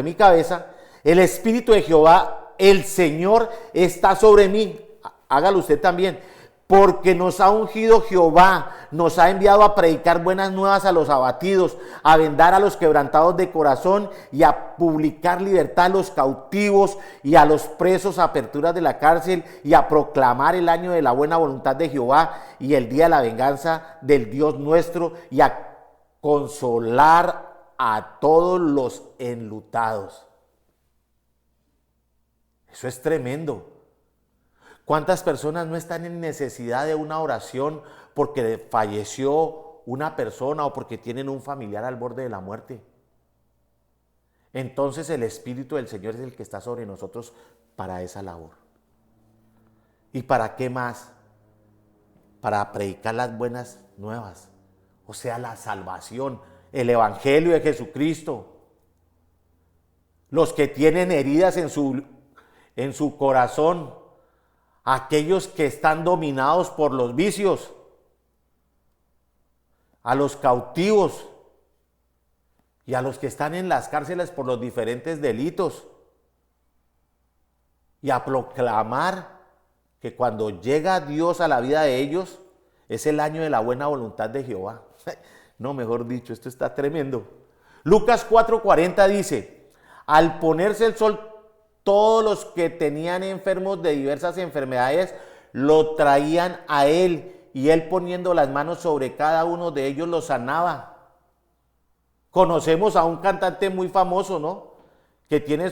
mi cabeza, el Espíritu de Jehová, el Señor está sobre mí, hágalo usted también, porque nos ha ungido Jehová, nos ha enviado a predicar buenas nuevas a los abatidos, a vendar a los quebrantados de corazón y a publicar libertad a los cautivos y a los presos, aperturas de la cárcel y a proclamar el año de la buena voluntad de Jehová y el día de la venganza del Dios nuestro y a consolar a todos los enlutados. Eso es tremendo. ¿Cuántas personas no están en necesidad de una oración porque falleció una persona o porque tienen un familiar al borde de la muerte? Entonces el Espíritu del Señor es el que está sobre nosotros para esa labor. ¿Y para qué más? Para predicar las buenas nuevas, o sea, la salvación, el Evangelio de Jesucristo. Los que tienen heridas en su corazón, aquellos que están dominados por los vicios, a los cautivos y a los que están en las cárceles por los diferentes delitos, y a proclamar que cuando llega Dios a la vida de ellos es el año de la buena voluntad de Jehová. No, mejor dicho, esto está tremendo. Lucas 4:40 dice, al ponerse el sol, todos los que tenían enfermos de diversas enfermedades lo traían a él, y él poniendo las manos sobre cada uno de ellos los sanaba. Conocemos a un cantante muy famoso, ¿no? Que tiene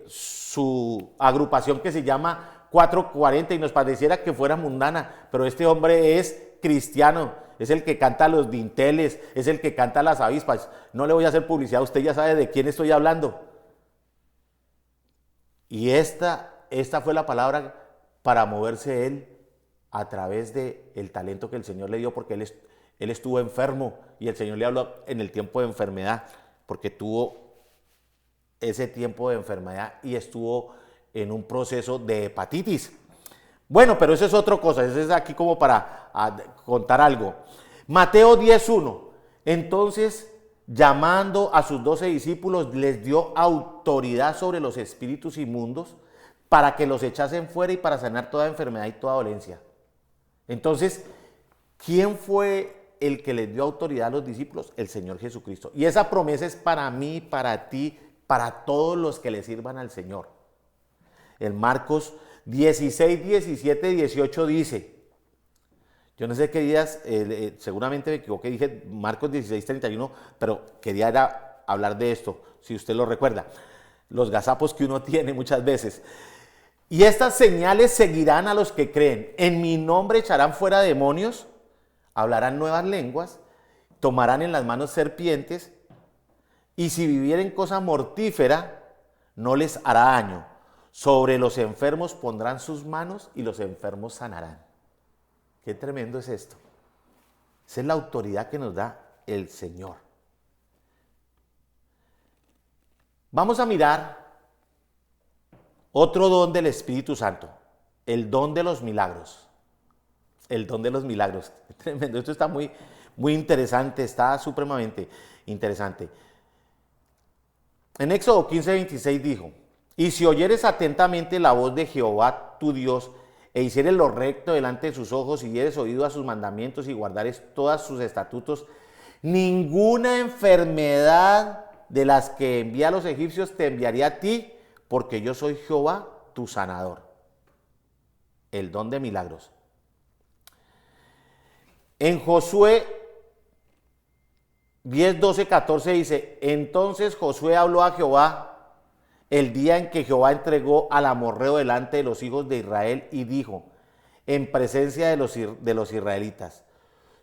su agrupación que se llama 440 y nos pareciera que fuera mundana, pero este hombre es cristiano, es el que canta los dinteles, es el que canta las avispas. No le voy a hacer publicidad, usted ya sabe de quién estoy hablando. Y esta fue la palabra para moverse él a través del talento que el Señor le dio, porque él estuvo enfermo y el Señor le habló en el tiempo de enfermedad, porque tuvo ese tiempo de enfermedad y estuvo en un proceso de hepatitis. Bueno, pero eso es otra cosa, eso es aquí como para contar algo. Mateo 10:1, entonces, llamando a sus 12 discípulos, les dio autoridad sobre los espíritus inmundos para que los echasen fuera y para sanar toda enfermedad y toda dolencia. Entonces, ¿quién fue el que les dio autoridad a los discípulos? El Señor Jesucristo. Y esa promesa es para mí, para ti, para todos los que le sirvan al Señor. En Marcos 16, 17, 18 dice, yo no sé qué días, seguramente me equivoqué, dije Marcos 16, 31, pero quería hablar de esto, si usted lo recuerda, los gazapos que uno tiene muchas veces. Y estas señales seguirán a los que creen. En mi nombre echarán fuera demonios, hablarán nuevas lenguas, tomarán en las manos serpientes, y si vivieren cosa mortífera, no les hará daño. Sobre los enfermos pondrán sus manos y los enfermos sanarán. Qué tremendo es esto. Esa es la autoridad que nos da el Señor. Vamos a mirar otro don del Espíritu Santo, el don de los milagros. El don de los milagros. Tremendo, esto está muy interesante, está supremamente interesante. En Éxodo 15:26 dijo: y si oyeres atentamente la voz de Jehová tu Dios, e hicieres lo recto delante de sus ojos, y dieres oído a sus mandamientos, y guardares todos sus estatutos, ninguna enfermedad de las que envía a los egipcios te enviaré a ti, porque yo soy Jehová tu sanador. El don de milagros. En Josué 10, 12, 14 dice: entonces Josué habló a Jehová el día en que Jehová entregó al amorreo delante de los hijos de Israel, y dijo en presencia de los israelitas: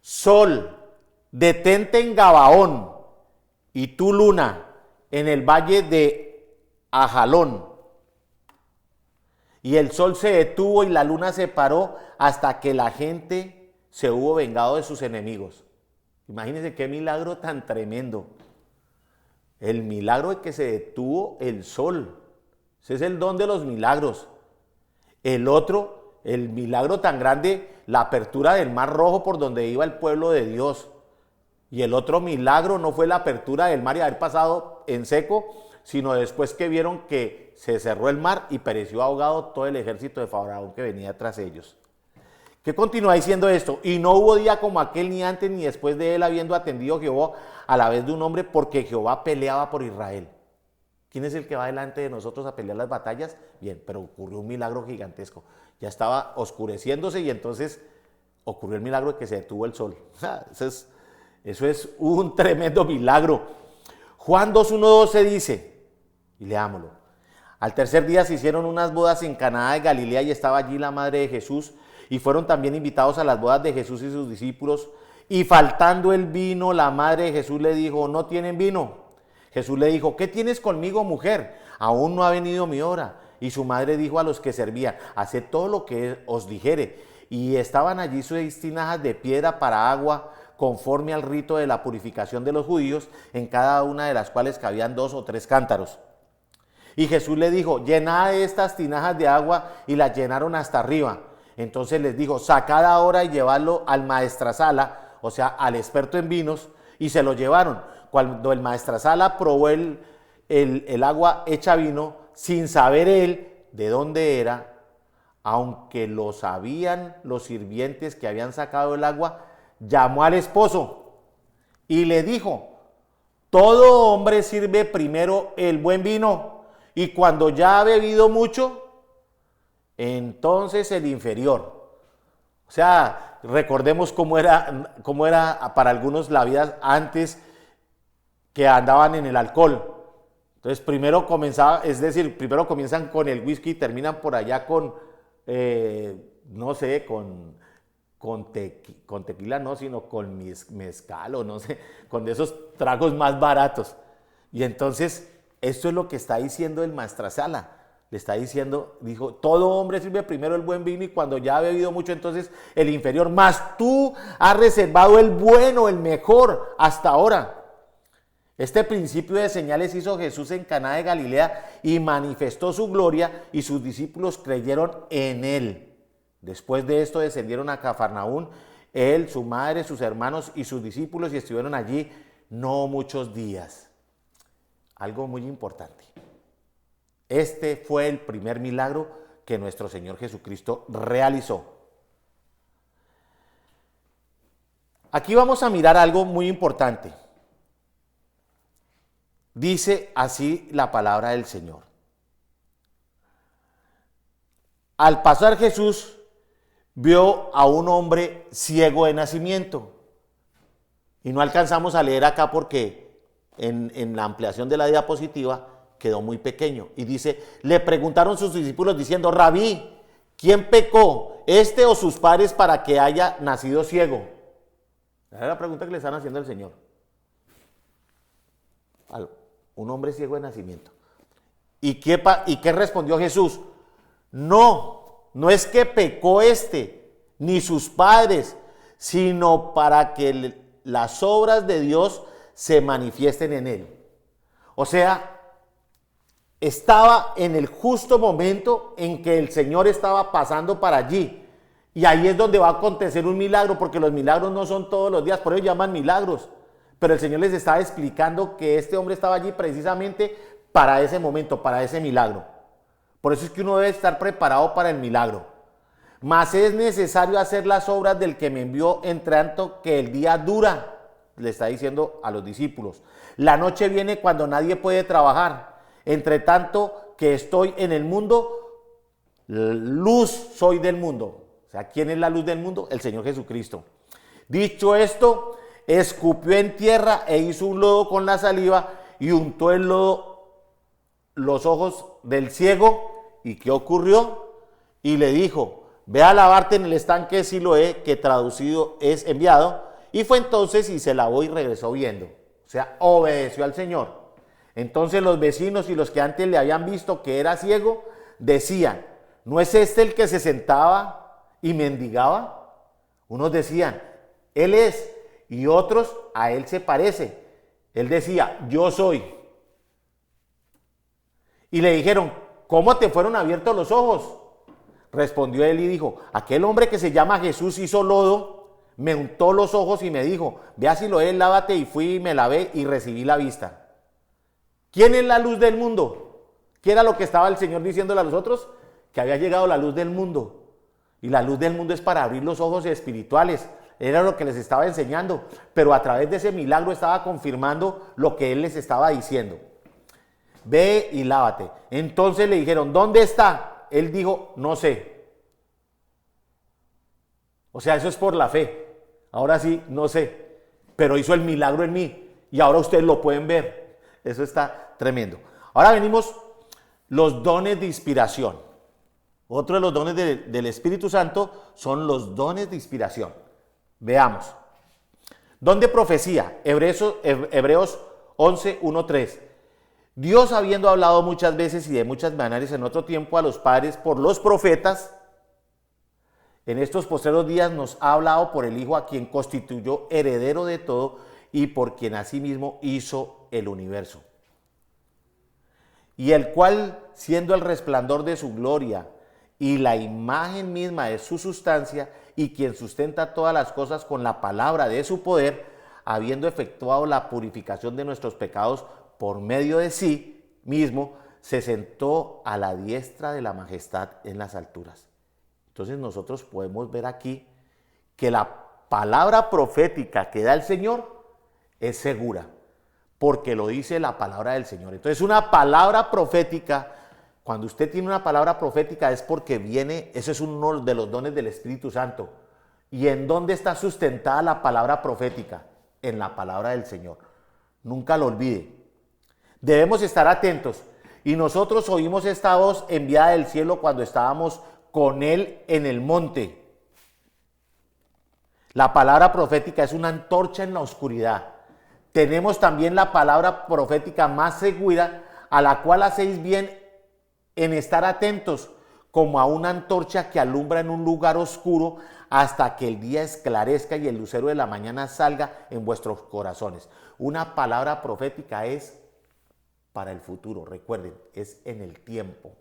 Sol, detente en Gabaón, y tú, luna, en el valle de Ajalón. Y el sol se detuvo y la luna se paró hasta que la gente se hubo vengado de sus enemigos. Imagínense qué milagro tan tremendo. El milagro de que se detuvo el sol. Ese es el don de los milagros. El otro, el milagro tan grande, la apertura del mar rojo por donde iba el pueblo de Dios. Y el otro milagro no fue la apertura del mar y haber pasado en seco, sino después que vieron que se cerró el mar y pereció ahogado todo el ejército de Faraón que venía tras ellos. ¿Qué continúa diciendo esto? Y no hubo día como aquel, ni antes ni después de él, habiendo atendido Jehová a la vez de un hombre, porque Jehová peleaba por Israel. ¿Quién es el que va delante de nosotros a pelear las batallas? Bien, pero ocurrió un milagro gigantesco. Ya estaba oscureciéndose y entonces ocurrió el milagro de que se detuvo el sol. Eso es un tremendo milagro. Juan 2:1-12 dice, y leámoslo: al tercer día se hicieron unas bodas en Caná de Galilea, y estaba allí la madre de Jesús, y fueron también invitados a las bodas de Jesús y sus discípulos. Y faltando el vino, la madre de Jesús le dijo: ¿no tienen vino? Jesús le dijo: ¿qué tienes conmigo, mujer? Aún no ha venido mi hora. Y su madre dijo a los que servían: haced todo lo que os dijere. Y estaban allí 6 tinajas de piedra para agua, conforme al rito de la purificación de los judíos, en cada una de las cuales cabían 2 o 3 cántaros. Y Jesús le dijo: llenad estas tinajas de agua, y las llenaron hasta arriba. Entonces les dijo: sacad ahora y llevadlo al maestrasala, o sea, al experto en vinos, y se lo llevaron. Cuando el maestrasala probó el agua hecha vino, sin saber él de dónde era, aunque lo sabían los sirvientes que habían sacado el agua, llamó al esposo y le dijo: todo hombre sirve primero el buen vino, y cuando ya ha bebido mucho, entonces el inferior. O sea, recordemos cómo era para algunos la vida antes, que andaban en el alcohol. Entonces primero comienzan con el whisky y terminan por allá con, no sé, con tequila no, sino con mezcal o no sé, con de esos tragos más baratos. Y entonces esto es lo que está diciendo el maestrasala. Le está diciendo, dijo: todo hombre sirve primero el buen vino, y cuando ya ha bebido mucho, entonces el inferior. Mas tú has reservado el bueno, el mejor, hasta ahora. Este principio de señales hizo Jesús en Caná de Galilea, y manifestó su gloria, y sus discípulos creyeron en él. Después de esto descendieron a Cafarnaún, él, su madre, sus hermanos y sus discípulos, y estuvieron allí no muchos días. Algo muy importante. Este fue el primer milagro que nuestro Señor Jesucristo realizó. Aquí vamos a mirar algo muy importante. Dice así la palabra del Señor: al pasar Jesús vio a un hombre ciego de nacimiento. Y no alcanzamos a leer acá porque en la ampliación de la diapositiva quedó muy pequeño. Y dice: le preguntaron sus discípulos diciendo: Rabí, ¿quién pecó, este o sus padres, para que haya nacido ciego? Esa es la pregunta que le están haciendo al Señor. un hombre ciego de nacimiento. ¿Y qué respondió Jesús? No es que pecó ni sus padres, sino para que las obras de Dios se manifiesten en él. O sea, estaba en el justo momento en que el Señor estaba pasando para allí. Y ahí es donde va a acontecer un milagro, porque los milagros no son todos los días, por eso llaman milagros. Pero el Señor les estaba explicando que este hombre estaba allí precisamente para ese momento, para ese milagro. Por eso es que uno debe estar preparado para el milagro. Mas es necesario hacer las obras del que me envió, entre tanto que el día dura, le está diciendo a los discípulos. La noche viene cuando nadie puede trabajar. Entre tanto que estoy en el mundo, luz soy del mundo. O sea, ¿quién es la luz del mundo? El Señor Jesucristo. Dicho esto, escupió en tierra e hizo un lodo con la saliva y untó el lodo los ojos del ciego. ¿Y qué ocurrió? Y le dijo, ve a lavarte en el estanque de Siloé, que traducido es enviado. Y fue entonces y se lavó y regresó viendo. O sea, obedeció al Señor. Entonces los vecinos y los que antes le habían visto que era ciego, decían, ¿no es este el que se sentaba y mendigaba? Unos decían, él es, y otros, a él se parece. Él decía, yo soy. Y le dijeron, ¿cómo te fueron abiertos los ojos? Respondió él y dijo, aquel hombre que se llama Jesús hizo lodo, me untó los ojos y me dijo, ve a Siloé, lávate, y fui y me lavé y recibí la vista. ¿Quién es la luz del mundo? ¿Qué era lo que estaba el Señor diciéndole a los otros? Que había llegado la luz del mundo. Y la luz del mundo es para abrir los ojos espirituales. Era lo que les estaba enseñando. Pero a través de ese milagro estaba confirmando lo que Él les estaba diciendo. Ve y lávate. Entonces le dijeron, ¿dónde está? Él dijo, no sé. O sea, eso es por la fe. Ahora sí, no sé. Pero hizo el milagro en mí. Y ahora ustedes lo pueden ver. Eso está tremendo. Ahora venimos los dones de inspiración. Otro de los dones del Espíritu Santo son los dones de inspiración. Veamos. Don de profecía, Hebreos 11, 1, 3. Dios, habiendo hablado muchas veces y de muchas maneras en otro tiempo a los padres por los profetas, en estos postreros días nos ha hablado por el Hijo, a quien constituyó heredero de todo y por quien asimismo hizo el universo. Y el cual, siendo el resplandor de su gloria y la imagen misma de su sustancia, y quien sustenta todas las cosas con la palabra de su poder, habiendo efectuado la purificación de nuestros pecados por medio de sí mismo, se sentó a la diestra de la majestad en las alturas. Entonces nosotros podemos ver aquí que la palabra profética que da el Señor es segura, porque lo dice la palabra del Señor. Entonces una palabra profética, cuando usted tiene una palabra profética es porque viene, ese es uno de los dones del Espíritu Santo. ¿Y en dónde está sustentada la palabra profética? En la palabra del Señor. Nunca lo olvide. Debemos estar atentos. Y nosotros oímos esta voz enviada del cielo cuando estábamos con Él en el monte. La palabra profética es una antorcha en la oscuridad. Tenemos también la palabra profética más segura, a la cual hacéis bien en estar atentos, como a una antorcha que alumbra en un lugar oscuro hasta que el día esclarezca y el lucero de la mañana salga en vuestros corazones. Una palabra profética es para el futuro, recuerden, es en el tiempo.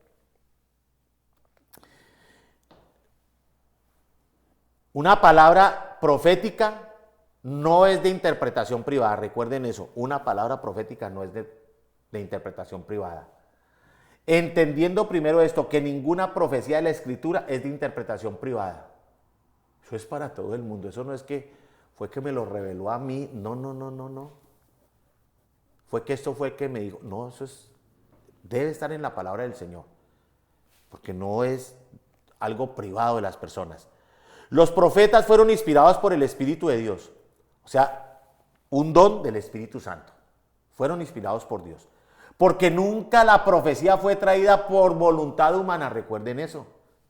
Una palabra profética no es de interpretación privada, recuerden eso, una palabra profética no es de interpretación privada. Entendiendo primero esto, que ninguna profecía de la Escritura es de interpretación privada. Eso es para todo el mundo, eso no es que fue que me lo reveló a mí, no. Fue que esto fue que me dijo, no, eso debe estar en la palabra del Señor, porque no es algo privado de las personas. Los profetas fueron inspirados por el Espíritu de Dios, o sea, un don del Espíritu Santo. Fueron inspirados por Dios, porque nunca la profecía fue traída por voluntad humana, recuerden eso,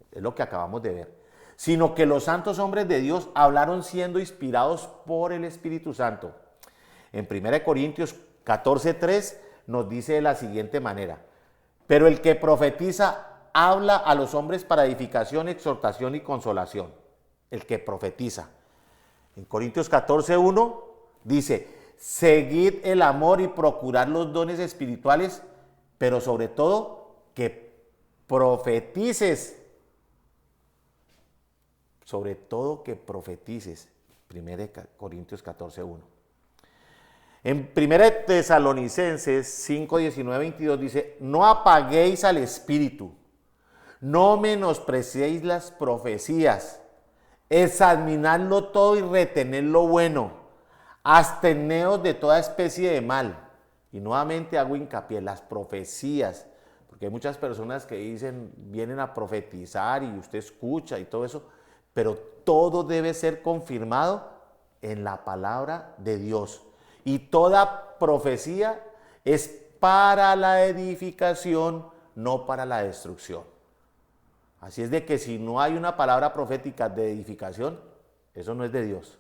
es lo que acabamos de ver, sino que los santos hombres de Dios hablaron siendo inspirados por el Espíritu Santo. En 1 Corintios 14:3 nos dice de la siguiente manera: pero el que profetiza habla a los hombres para edificación, exhortación y consolación. El que profetiza. En Corintios 14:1 dice: seguid el amor y procurad los dones espirituales, pero sobre todo que profetices. Sobre todo que profetices. 1 Corintios 14:1. En 1 Tesalonicenses 5:19-22 dice: no apaguéis al espíritu, no menospreciéis las profecías, examinadlo todo y retened lo bueno, absteneos de toda especie de mal. Y nuevamente hago hincapié, las profecías, porque hay muchas personas que dicen, vienen a profetizar y usted escucha y todo eso, pero todo debe ser confirmado en la palabra de Dios. Y toda profecía es para la edificación, no para la destrucción. Así es de que si no hay una palabra profética de edificación, eso no es de Dios.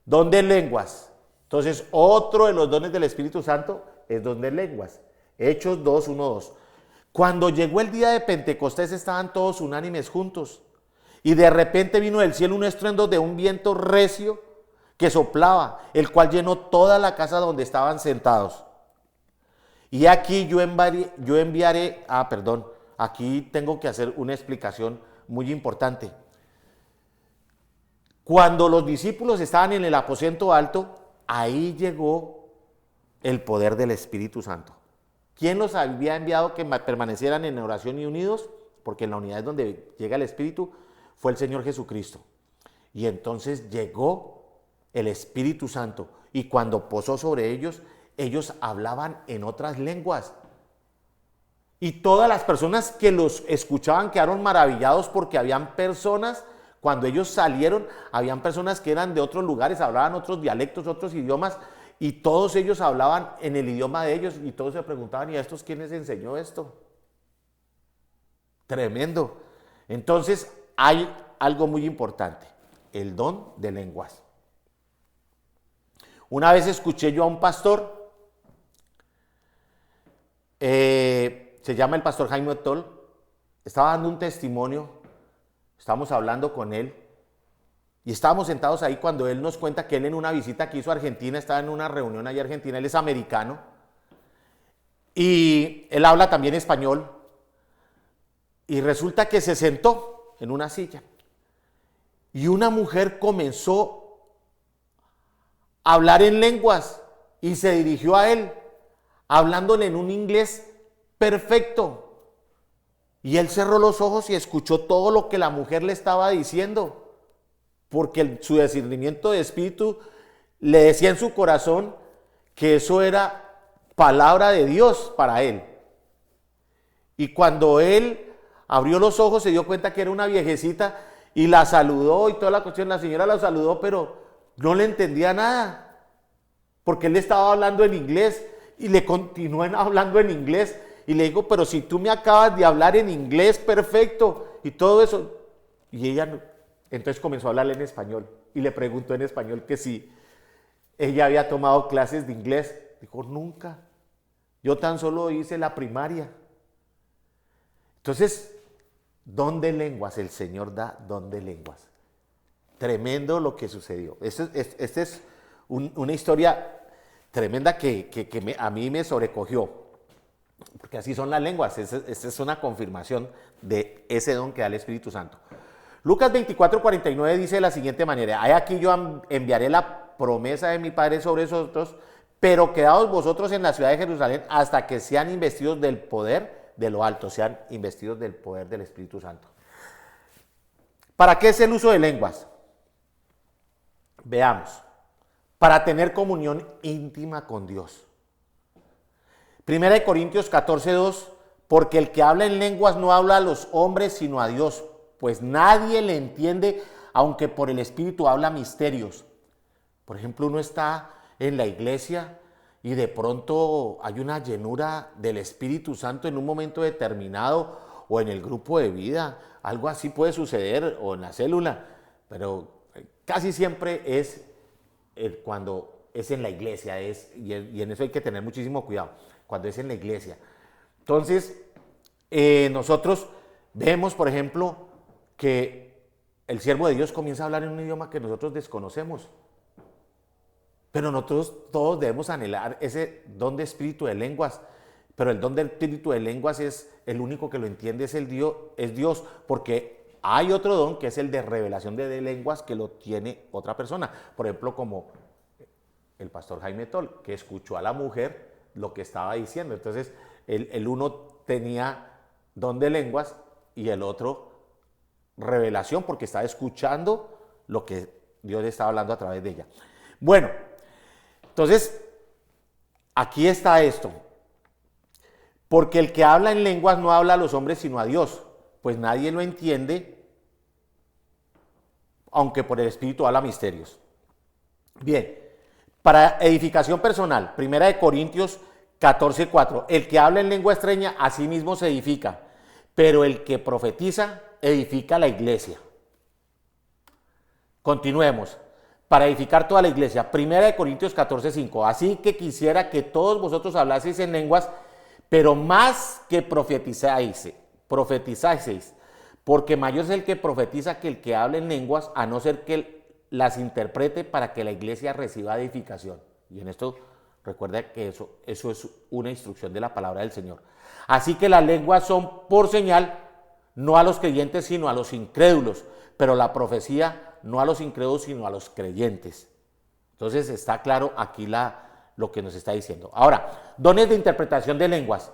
Don de lenguas. Entonces, otro de los dones del Espíritu Santo es don de lenguas. Hechos 2:1-2. Cuando llegó el día de Pentecostés estaban todos unánimes juntos. Y de repente vino del cielo un estruendo de un viento recio que soplaba, el cual llenó toda la casa donde estaban sentados. Y aquí aquí tengo que hacer una explicación muy importante. Cuando los discípulos estaban en el aposento alto, ahí llegó el poder del Espíritu Santo. ¿Quién los había enviado que permanecieran en oración y unidos? Porque en la unidad es donde llega el Espíritu, fue el Señor Jesucristo. Y entonces llegó el Espíritu Santo, y cuando posó sobre ellos, ellos hablaban en otras lenguas. Y todas las personas que los escuchaban quedaron maravillados, porque habían personas, cuando ellos salieron, habían personas que eran de otros lugares, hablaban otros dialectos, otros idiomas, y todos ellos hablaban en el idioma de ellos, y todos se preguntaban, ¿y a estos quién les enseñó esto? Tremendo. Entonces hay algo muy importante, el don de lenguas. Una vez escuché yo a un pastor, se llama el pastor Jaime Ottol, estaba dando un testimonio, estábamos hablando con él, y estábamos sentados ahí cuando él nos cuenta que él, en una visita que hizo a Argentina, estaba en una reunión allá en Argentina, él es americano, y él habla también español, y resulta que se sentó en una silla, y una mujer comenzó a hablar en lenguas, y se dirigió a él, hablándole en un inglés perfecto, y él cerró los ojos y escuchó todo lo que la mujer le estaba diciendo, porque su discernimiento de espíritu le decía en su corazón que eso era palabra de Dios para él. Y cuando él abrió los ojos, se dio cuenta que era una viejecita y la saludó y toda la cuestión. La señora la saludó, pero no le entendía nada, porque él le estaba hablando en inglés y le continuó hablando en inglés. Y le digo, pero si tú me acabas de hablar en inglés perfecto y todo eso. Y ella no. Entonces comenzó a hablarle en español y le preguntó en español que si ella había tomado clases de inglés. Dijo, nunca. Yo tan solo hice la primaria. Entonces, don de lenguas, el Señor da don de lenguas. Tremendo lo que sucedió. Esta es una historia tremenda que a mí me sobrecogió, porque así son las lenguas. Esta es una confirmación de ese don que da el Espíritu Santo. Lucas 24:49 dice de la siguiente manera: he aquí yo enviaré la promesa de mi Padre sobre vosotros, pero quedaos vosotros en la ciudad de Jerusalén hasta que sean investidos del poder de lo alto, sean investidos del poder del Espíritu Santo. ¿Para qué es el uso de lenguas? Veamos. Para tener comunión íntima con Dios. 1 Corintios 14:2, porque el que habla en lenguas no habla a los hombres sino a Dios, pues nadie le entiende, aunque por el Espíritu habla misterios. Por ejemplo, uno está en la iglesia y de pronto hay una llenura del Espíritu Santo en un momento determinado, o en el grupo de vida, algo así puede suceder, o en la célula, pero casi siempre es cuando es en la iglesia, y en eso hay que tener muchísimo cuidado, cuando es en la iglesia. Entonces, nosotros vemos, por ejemplo, que el siervo de Dios comienza a hablar en un idioma que nosotros desconocemos. Pero nosotros todos debemos anhelar ese don de espíritu de lenguas. Pero el don del espíritu de lenguas es el único que lo entiende, es Dios, porque hay otro don que es el de revelación de lenguas que lo tiene otra persona. Por ejemplo, como el pastor Jaime Toll, que escuchó a la mujer lo que estaba diciendo. Entonces, el uno tenía don de lenguas y el otro revelación, porque estaba escuchando lo que Dios estaba hablando a través de ella. Bueno, entonces, aquí está esto. Porque el que habla en lenguas no habla a los hombres sino a Dios, pues nadie lo entiende, aunque por el Espíritu habla misterios. Bien, para edificación personal, 1 Corintios 14:4, el que habla en lengua extraña a sí mismo se edifica, pero el que profetiza edifica la iglesia. Continuemos. Para edificar toda la iglesia, 1 Corintios 14:5, así que quisiera que todos vosotros hablaseis en lenguas, pero más que profetizaseis, porque mayor es el que profetiza que el que habla en lenguas, a no ser que las interprete para que la iglesia reciba edificación. Y en esto recuerda que eso es una instrucción de la palabra del Señor. Así que las lenguas son por señal, no a los creyentes, sino a los incrédulos, pero la profecía no a los incrédulos, sino a los creyentes. Entonces está claro aquí lo que nos está diciendo. Ahora, dones de interpretación de lenguas.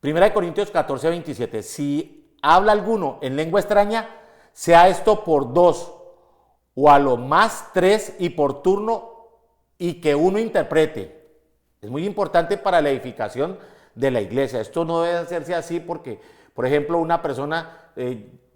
1 Corintios 14:27. Si habla alguno en lengua extraña, sea esto por 2, o a lo más 3, y por turno, y que uno interprete. Es muy importante para la edificación de la iglesia. Esto no debe hacerse así porque, por ejemplo, una persona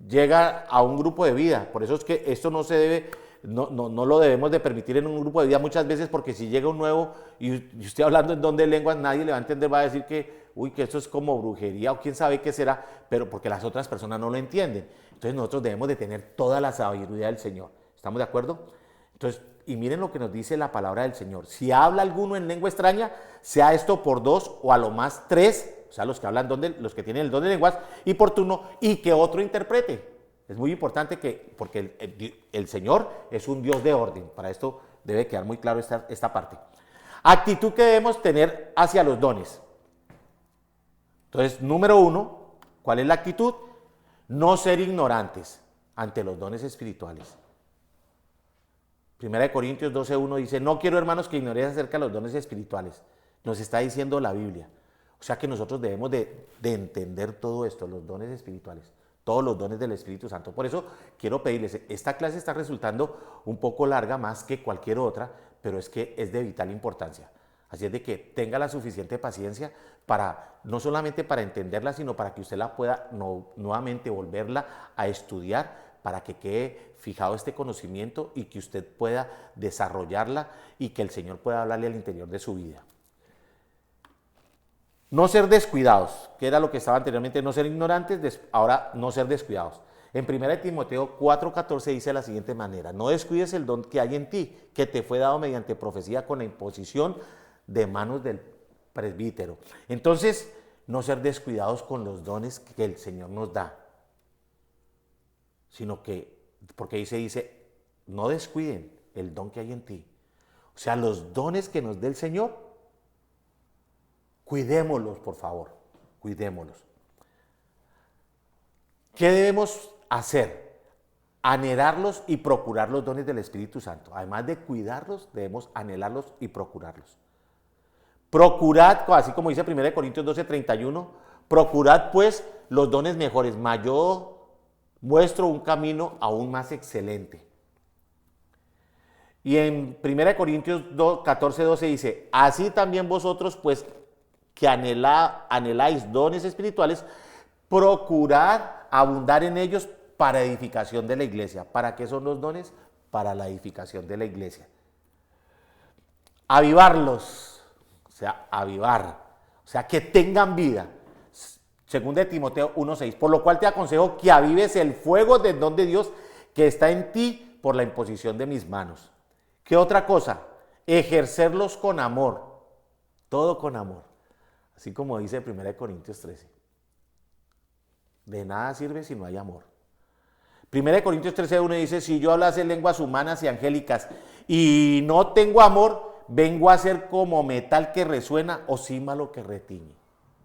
llega a un grupo de vida. Por eso es que esto no se debe, no lo debemos de permitir en un grupo de vida muchas veces, porque si llega un nuevo y usted hablando en don de lenguas, nadie le va a entender, va a decir que esto es como brujería o quién sabe qué será, pero porque las otras personas no lo entienden. Entonces nosotros debemos de tener toda la sabiduría del Señor. ¿Estamos de acuerdo? Entonces, y miren lo que nos dice la palabra del Señor. Si habla alguno en lengua extraña, sea esto por 2 o a lo más 3, o sea, los que hablan los que tienen el don de lenguas, y por turno, y que otro interprete. Es muy importante porque el Señor es un Dios de orden. Para esto debe quedar muy claro esta parte. Actitud que debemos tener hacia los dones. Entonces, número 1, ¿cuál es la actitud? No ser ignorantes ante los dones espirituales. 1 Corintios 12:1 dice, no quiero, hermanos, que ignoréis acerca de los dones espirituales. Nos está diciendo la Biblia. O sea que nosotros debemos de entender todo esto, los dones espirituales, todos los dones del Espíritu Santo. Por eso quiero pedirles, esta clase está resultando un poco larga más que cualquier otra, pero es que es de vital importancia. Así es de que tenga la suficiente paciencia para, no solamente para entenderla, sino para que usted la pueda nuevamente volverla a estudiar, para que quede fijado este conocimiento y que usted pueda desarrollarla y que el Señor pueda hablarle al interior de su vida. No ser descuidados, que era lo que estaba anteriormente, no ser ignorantes, ahora no ser descuidados. En 1 Timoteo 4:14 dice de la siguiente manera, no descuides el don que hay en ti, que te fue dado mediante profecía con la imposición de manos del presbítero. Entonces, no ser descuidados con los dones que el Señor nos da, sino que, porque ahí se dice, no descuiden el don que hay en ti. O sea, los dones que nos dé el Señor, cuidémoslos, por favor, cuidémoslos. ¿Qué debemos hacer? Anhelarlos y procurar los dones del Espíritu Santo. Además de cuidarlos, debemos anhelarlos y procurarlos. Procurad, así como dice 1 Corintios 12:31, procurad pues los dones mejores, mas yo muestro un camino aún más excelente. Y en 1 Corintios 14:12 dice, así también vosotros pues que anheláis dones espirituales, procurad abundar en ellos para edificación de la iglesia. ¿Para qué son los dones? Para la edificación de la iglesia. Avivarlos, o sea, avivar, o sea, que tengan vida. Según de Timoteo 1:6, por lo cual te aconsejo que avives el fuego del don de Dios que está en ti por la imposición de mis manos. ¿Qué otra cosa? ejercerlos con amor, todo con amor, así como dice 1 Corintios 13. De nada sirve si no hay amor. 1 Corintios 13:1 dice, si yo hablase lenguas humanas y angélicas y no tengo amor, vengo a ser como metal que resuena o címbalo que retiñe.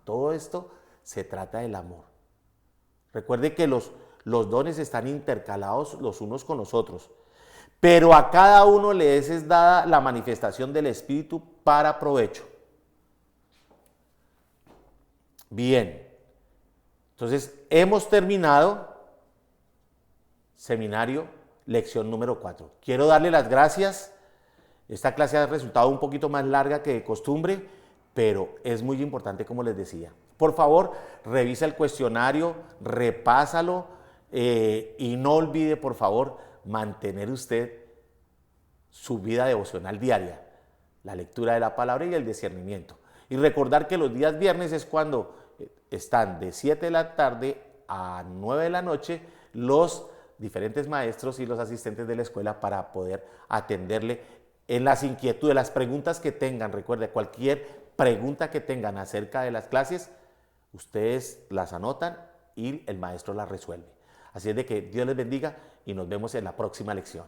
Todo esto se trata del amor. Recuerde que los dones están intercalados los unos con los otros, pero a cada uno le es dada la manifestación del Espíritu para provecho. Bien, entonces hemos terminado seminario, lección número 4. Quiero darle las gracias. Esta clase ha resultado un poquito más larga que de costumbre, pero es muy importante, como les decía. Por favor, revisa el cuestionario, repásalo y no olvide, por favor, mantener usted su vida devocional diaria, la lectura de la palabra y el discernimiento. Y recordar que los días viernes es cuando están de 7 de la tarde a 9 de la noche los diferentes maestros y los asistentes de la escuela para poder atenderle en las inquietudes, las preguntas que tengan. Recuerde, cualquier pregunta que tengan acerca de las clases, ustedes las anotan y el maestro las resuelve. Así es de que Dios les bendiga y nos vemos en la próxima lección.